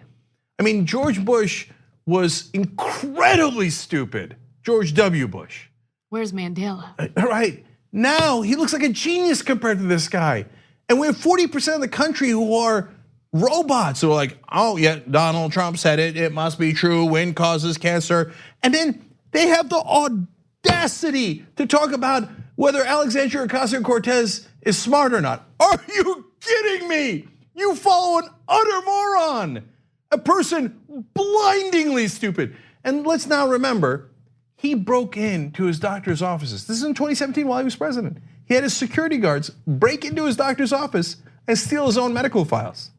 S1: I mean, George Bush was incredibly stupid. George W. Bush.
S2: Where's Mandela?
S1: Right. Now he looks like a genius compared to this guy. And we have 40% of the country who are robots who are like, oh yeah, Donald Trump said it, it must be true, wind causes cancer. And then they have the audacity to talk about whether Alexandria Ocasio-Cortez is smart or not. Are you kidding me? You follow an utter moron, a person blindingly stupid. And let's now remember, he broke into his doctor's offices. This is in 2017 while he was president. He had his security guards break into his doctor's office and steal his own medical files.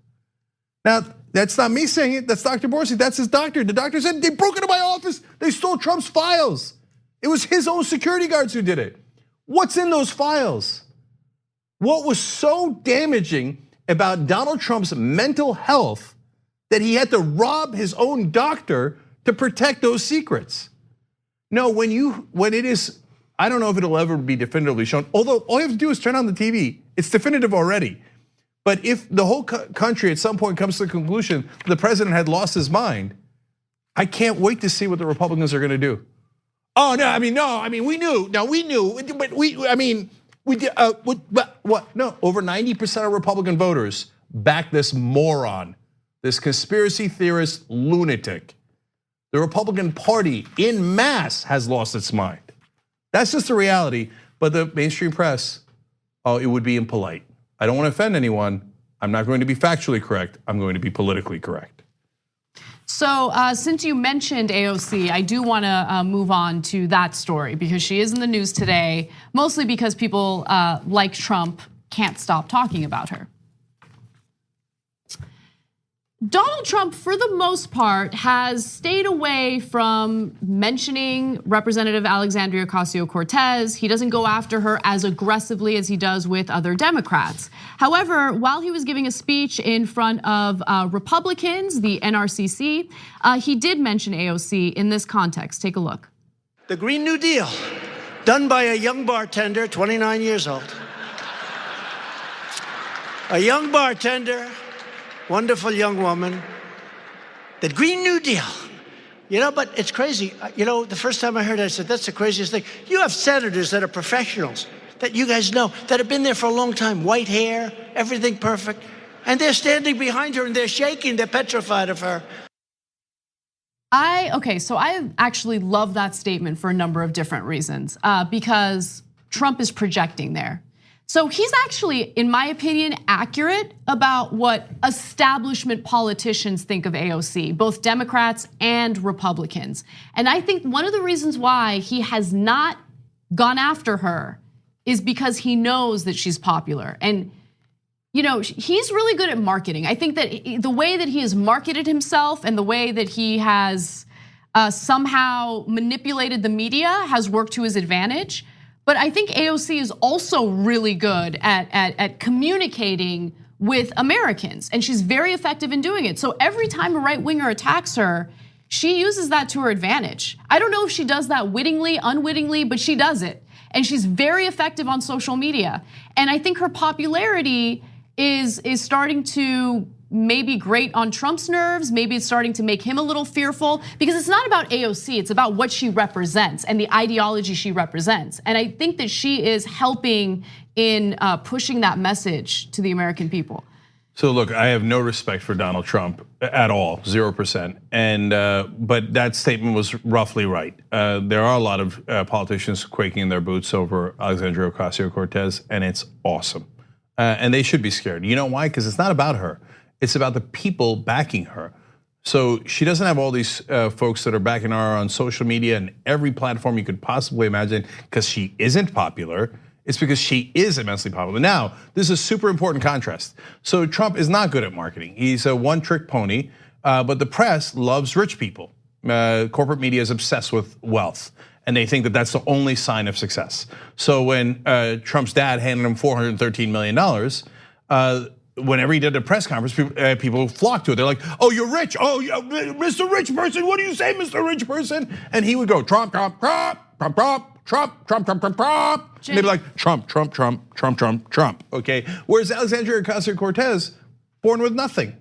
S1: Now, that's not me saying it, that's Dr. Borsi, that's his doctor. The doctor said, they broke into my office, they stole Trump's files. It was his own security guards who did it. What's in those files? What was so damaging about Donald Trump's mental health that he had to rob his own doctor to protect those secrets? No, when it is, I don't know if it'll ever be definitively shown, although all you have to do is turn on the TV. It's definitive already. But if the whole country at some point comes to the conclusion the president had lost his mind, I can't wait to see what the Republicans are gonna do. Oh, no, we knew, but we did, what? No, over 90% of Republican voters back this moron, this conspiracy theorist lunatic. The Republican Party en masse has lost its mind. That's just the reality, but the mainstream press, oh, it would be impolite. I don't want to offend anyone. I'm not going to be factually correct. I'm going to be politically correct.
S2: So since you mentioned AOC, I do want to move on to that story because she is in the news today, mostly because people like Trump can't stop talking about her. Donald Trump, for the most part, has stayed away from mentioning Representative Alexandria Ocasio-Cortez. He doesn't go after her as aggressively as he does with other Democrats. However, while he was giving a speech in front of Republicans, the NRCC, he did mention AOC in this context. Take a look.
S5: The Green New Deal, done by a young bartender, 29 years old. a young bartender, wonderful young woman, the Green New Deal. But it's crazy. The first time I heard it, I said, that's the craziest thing. You have senators that are professionals, that you guys know, that have been there for a long time, white hair, everything perfect, and they're standing behind her and they're shaking, they're petrified of her.
S2: So I actually love that statement for a number of different reasons, because Trump is projecting there. So he's actually, in my opinion, accurate about what establishment politicians think of AOC, both Democrats and Republicans. And I think one of the reasons why he has not gone after her is because he knows that she's popular. And he's really good at marketing. I think that the way that he has marketed himself and the way that he has somehow manipulated the media has worked to his advantage. But I think AOC is also really good at communicating with Americans, and she's very effective in doing it. So every time a right-winger attacks her, she uses that to her advantage. I don't know if she does that wittingly, unwittingly, but she does it. And she's very effective on social media. And I think her popularity is starting to maybe grate on Trump's nerves. Maybe it's starting to make him a little fearful, because it's not about AOC, it's about what she represents and the ideology she represents. And I think that she is helping in pushing that message to the American people.
S1: So look, I have no respect for Donald Trump at all, 0%. And but that statement was roughly right. There are a lot of politicians quaking in their boots over Alexandria Ocasio-Cortez, and it's awesome. And they should be scared. You know why? Because it's not about her. It's about the people backing her. So she doesn't have all these folks that are backing her on social media and every platform you could possibly imagine because she isn't popular. It's because she is immensely popular. Now, this is a super important contrast. So Trump is not good at marketing. He's a one-trick pony, but the press loves rich people. Corporate media is obsessed with wealth, and they think that that's the only sign of success. So when Trump's dad handed him $413 million, whenever he did a press conference, people flocked to it. They're like, "Oh, you're rich. Oh, Mr. Rich Person. What do you say, Mr. Rich Person?" And he would go, "Trump, Trump, Trump, Trump, Trump, Trump, Trump, Trump, Trump, Trump." And they'd be like, "Trump, Trump, Trump, Trump, Trump, Trump." Okay. Whereas Alexandria Ocasio-Cortez, born with nothing.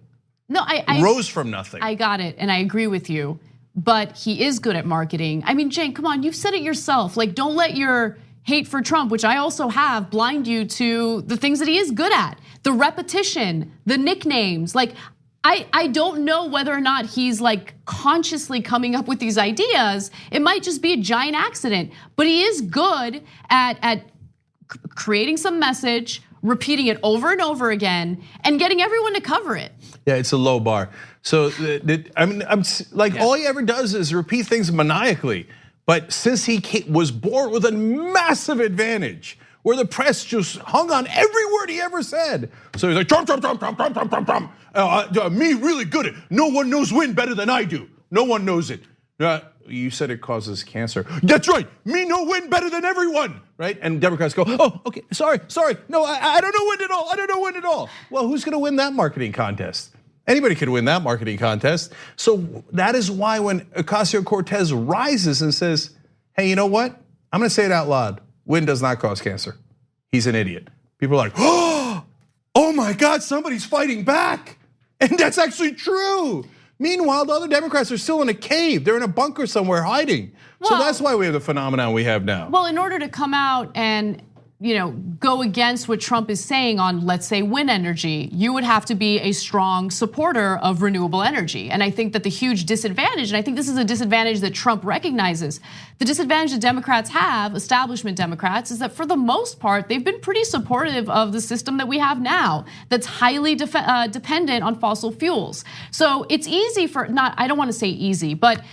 S2: No, I
S1: rose from nothing.
S2: I got it, and I agree with you. But he is good at marketing. I mean, Cenk, come on, you've said it yourself. Like, don't let your hate for Trump, which I also have, blind you to the things that he is good at. The repetition, the nicknames. Like, I don't know whether or not he's like consciously coming up with these ideas. It might just be a giant accident, but he is good at creating some message, repeating it over and over again, and getting everyone to cover it.
S1: Yeah, it's a low bar. So I mean, all he ever does is repeat things maniacally. But since he was born with a massive advantage, where the press just hung on every word he ever said. So he's like, Trump, Trump, Trump, Trump, Trump, Trump, Trump, Trump. Me really good at. No one knows wind better than I do. No one knows it. You said it causes cancer. That's right. Me know wind better than everyone, right? And Democrats go, "Oh, okay, sorry. No, I don't know wind at all. I don't know wind at all." Well, who's going to win that marketing contest? Anybody could win that marketing contest. So that is why when Ocasio-Cortez rises and says, "Hey, you know what? I'm going to say it out loud. Wind does not cause cancer. He's an idiot." People are like, "Oh my God, somebody's fighting back." And that's actually true. Meanwhile, the other Democrats are still in a cave. They're in a bunker somewhere hiding. So that's why we have the phenomenon we have now.
S2: Well, in order to come out and go against what Trump is saying on, let's say, wind energy, you would have to be a strong supporter of renewable energy. And I think that the huge disadvantage, and I think this is a disadvantage that Trump recognizes, the disadvantage that Democrats have, establishment Democrats, is that for the most part, they've been pretty supportive of the system that we have now that's highly dependent on fossil fuels. So it's easy I don't want to say easy, but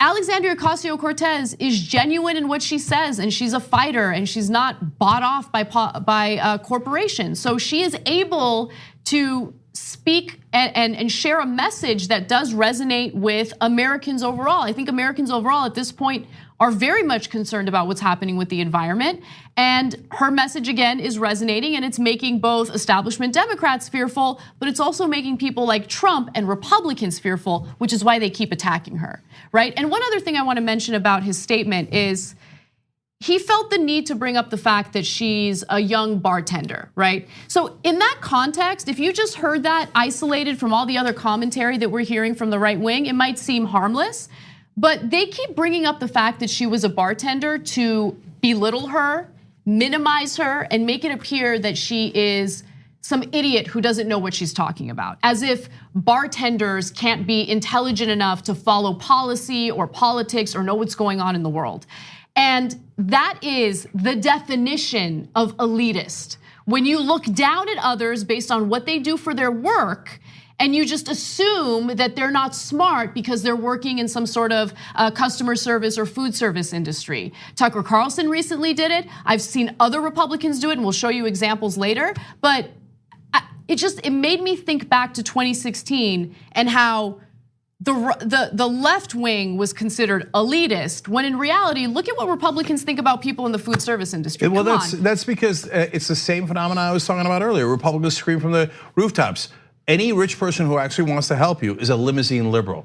S2: Alexandria Ocasio-Cortez is genuine in what she says, and she's a fighter, and she's not bought off by corporations. So she is able to speak and share a message that does resonate with Americans overall. I think Americans overall at this point are very much concerned about what's happening with the environment. And her message, again, is resonating, and it's making both establishment Democrats fearful, but it's also making people like Trump and Republicans fearful, which is why they keep attacking her, right? And one other thing I want to mention about his statement is, he felt the need to bring up the fact that she's a young bartender, right? So in that context, if you just heard that isolated from all the other commentary that we're hearing from the right wing, it might seem harmless, but they keep bringing up the fact that she was a bartender to belittle her, minimize her, and make it appear that she is some idiot who doesn't know what she's talking about, as if bartenders can't be intelligent enough to follow policy or politics or know what's going on in the world. And that is the definition of elitist. When you look down at others based on what they do for their work, and you just assume that they're not smart because they're working in some sort of customer service or food service industry. Tucker Carlson recently did it. I've seen other Republicans do it, and we'll show you examples later. But it made me think back to 2016 and how the left wing was considered elitist, when in reality, look at what Republicans think about people in the food service industry.
S1: Well, that's because it's the same phenomenon I was talking about earlier. Republicans scream from the rooftops. Any rich person who actually wants to help you is a limousine liberal.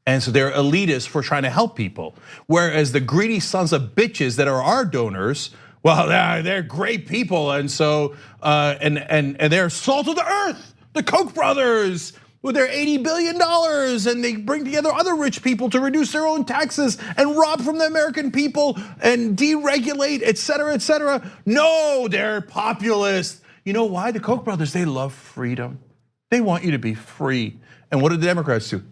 S1: And so they're elitist for trying to help people. Whereas the greedy sons of bitches that are our donors, well, they're great people. And so, and they're salt of the earth, the Koch brothers, with their $80 billion, and they bring together other rich people to reduce their own taxes and rob from the American people and deregulate, et cetera, et cetera. No, they're populist. You know why? The Koch brothers, they love freedom. They want you to be free. And what did the Democrats do?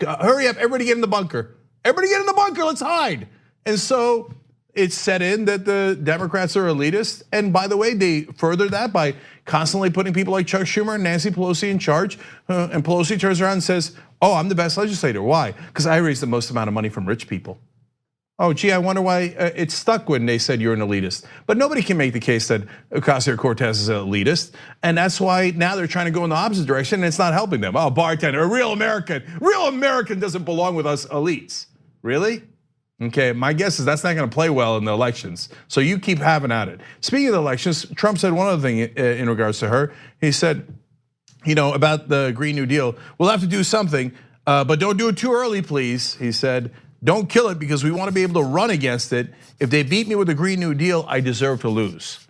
S1: Hurry up, everybody get in the bunker. Everybody get in the bunker, let's hide. And so it's set in that the Democrats are elitist. And by the way, they further that by constantly putting people like Chuck Schumer and Nancy Pelosi in charge. And Pelosi turns around and says, oh, I'm the best legislator. Why? Because I raise the most amount of money from rich people. Oh, gee, I wonder why it stuck when they said you're an elitist. But nobody can make the case that Ocasio-Cortez is an elitist. And that's why now they're trying to go in the opposite direction, and it's not helping them. Oh, bartender, a real American doesn't belong with us elites. Really? Okay, my guess is that's not gonna play well in the elections. So you keep having at it. Speaking of the elections, Trump said one other thing in regards to her. He said, about the Green New Deal, we'll have to do something, but don't do it too early, please. He said, don't kill it because we want to be able to run against it. If they beat me with the Green New Deal, I deserve to lose.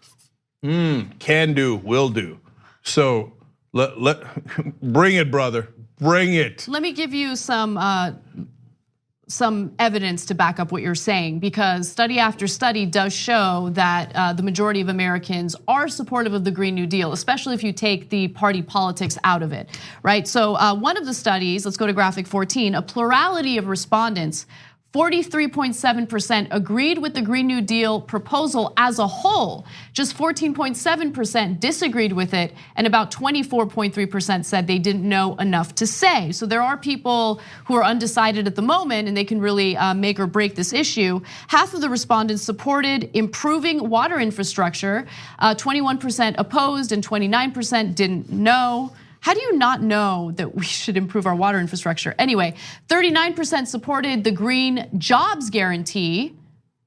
S1: Can do, will do. So bring it, brother, bring it.
S2: Let me give you some evidence to back up what you're saying, because study after study does show that the majority of Americans are supportive of the Green New Deal, especially if you take the party politics out of it, right? So one of the studies, let's go to graphic 14, a plurality of respondents, 43.7% agreed with the Green New Deal proposal as a whole. Just 14.7% disagreed with it, and about 24.3% said they didn't know enough to say. So there are people who are undecided at the moment, and they can really make or break this issue. Half of the respondents supported improving water infrastructure, 21% opposed, and 29% didn't know. How do you not know that we should improve our water infrastructure? Anyway, 39% supported the green jobs guarantee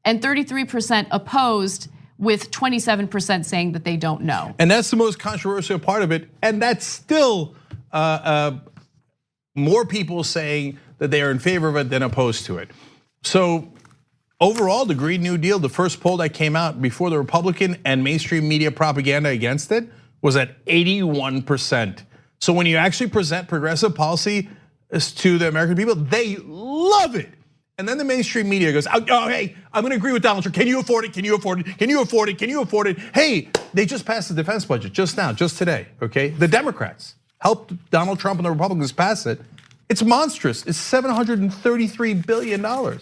S2: and 33% opposed, with 27% saying that they don't know.
S1: And that's the most controversial part of it. And that's still more people saying that they are in favor of it than opposed to it. So overall, the Green New Deal, the first poll that came out before the Republican and mainstream media propaganda against it was at 81%. So when you actually present progressive policy to the American people, they love it. And then the mainstream media goes, oh, hey, I'm gonna agree with Donald Trump. Can you afford it? Can you afford it? Can you afford it? Can you afford it? Hey, they just passed the defense budget just now, just today, okay? The Democrats helped Donald Trump and the Republicans pass it. It's monstrous, it's $733 billion.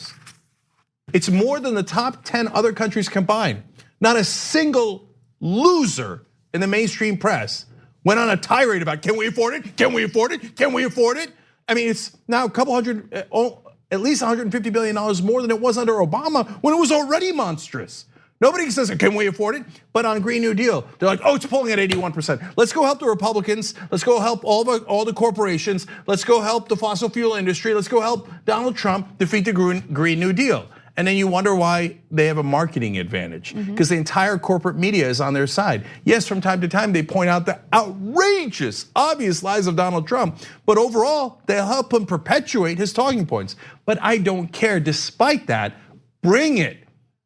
S1: It's more than the top 10 other countries combined. Not a single loser in the mainstream press went on a tirade about, can we afford it? Can we afford it? Can we afford it? I mean, it's now a couple hundred, at least $150 billion more than it was under Obama, when it was already monstrous. Nobody says, can we afford it? But on Green New Deal, they're like, oh, it's polling at 81%. Let's go help the Republicans. Let's go help all the corporations. Let's go help the fossil fuel industry. Let's go help Donald Trump defeat the Green New Deal. And then you wonder why they have a marketing advantage, because the entire corporate media is on their side. Yes, from time to time they point out the outrageous, obvious lies of Donald Trump, but overall they'll help him perpetuate his talking points. But I don't care. Despite that, bring it.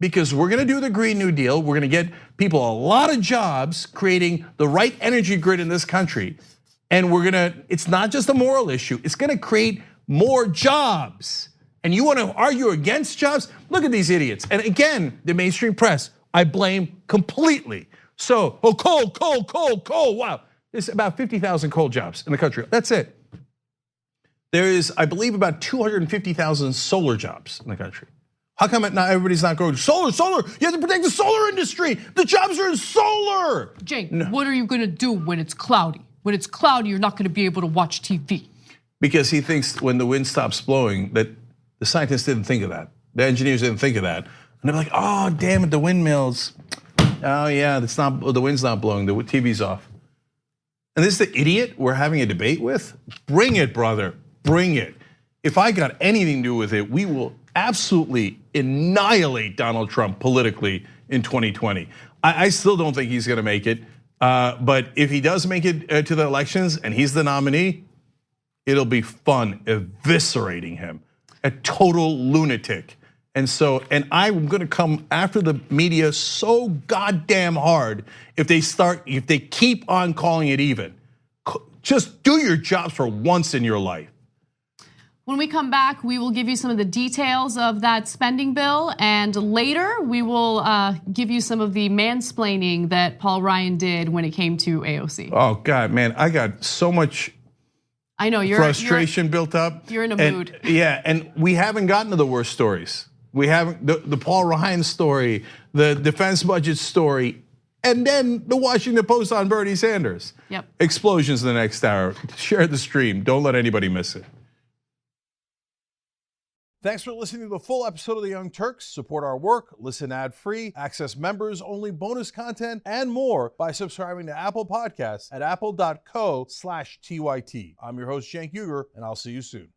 S1: because we're gonna do the Green New Deal. We're gonna get people a lot of jobs, creating the right energy grid in this country. And it's not just a moral issue, it's gonna create more jobs. And you wanna argue against jobs? Look at these idiots. And again, the mainstream press, I blame completely. So, coal, wow. There's about 50,000 coal jobs in the country, that's it. There is, I believe, about 250,000 solar jobs in the country. How come not everybody's not going, solar, you have to protect the solar industry. The jobs are in solar.
S2: Cenk, what are you gonna do when it's cloudy? When it's cloudy, you're not gonna be able to watch TV.
S1: Because he thinks when the wind stops blowing that the scientists didn't think of that. The engineers didn't think of that. And they're like, oh, damn it, the windmills. Oh yeah, the wind's not blowing, the TV's off. And this is the idiot we're having a debate with? Bring it, brother, bring it. If I got anything to do with it, we will absolutely annihilate Donald Trump politically in 2020. I still don't think he's gonna make it, but if he does make it to the elections and he's the nominee, it'll be fun eviscerating him, a total lunatic. And I'm gonna come after the media so goddamn hard if they keep on calling it even. Just do your jobs for once in your life.
S2: When we come back, we will give you some of the details of that spending bill, and later we will give you some of the mansplaining that Paul Ryan did when it came to AOC.
S1: Oh God, man, I got so much frustration built up.
S2: You're in a mood.
S1: Yeah, and we haven't gotten to the worst stories. We haven't, the Paul Ryan story, the defense budget story, and then the Washington Post on Bernie Sanders.
S2: Yep.
S1: Explosions in the next hour. Share the stream, don't let anybody miss it. Thanks for listening to the full episode of the Young Turks. Support our work, listen ad-free, access members-only bonus content, and more by subscribing to Apple Podcasts at apple.co/TYT. I'm your host, Cenk Uygur, and I'll see you soon.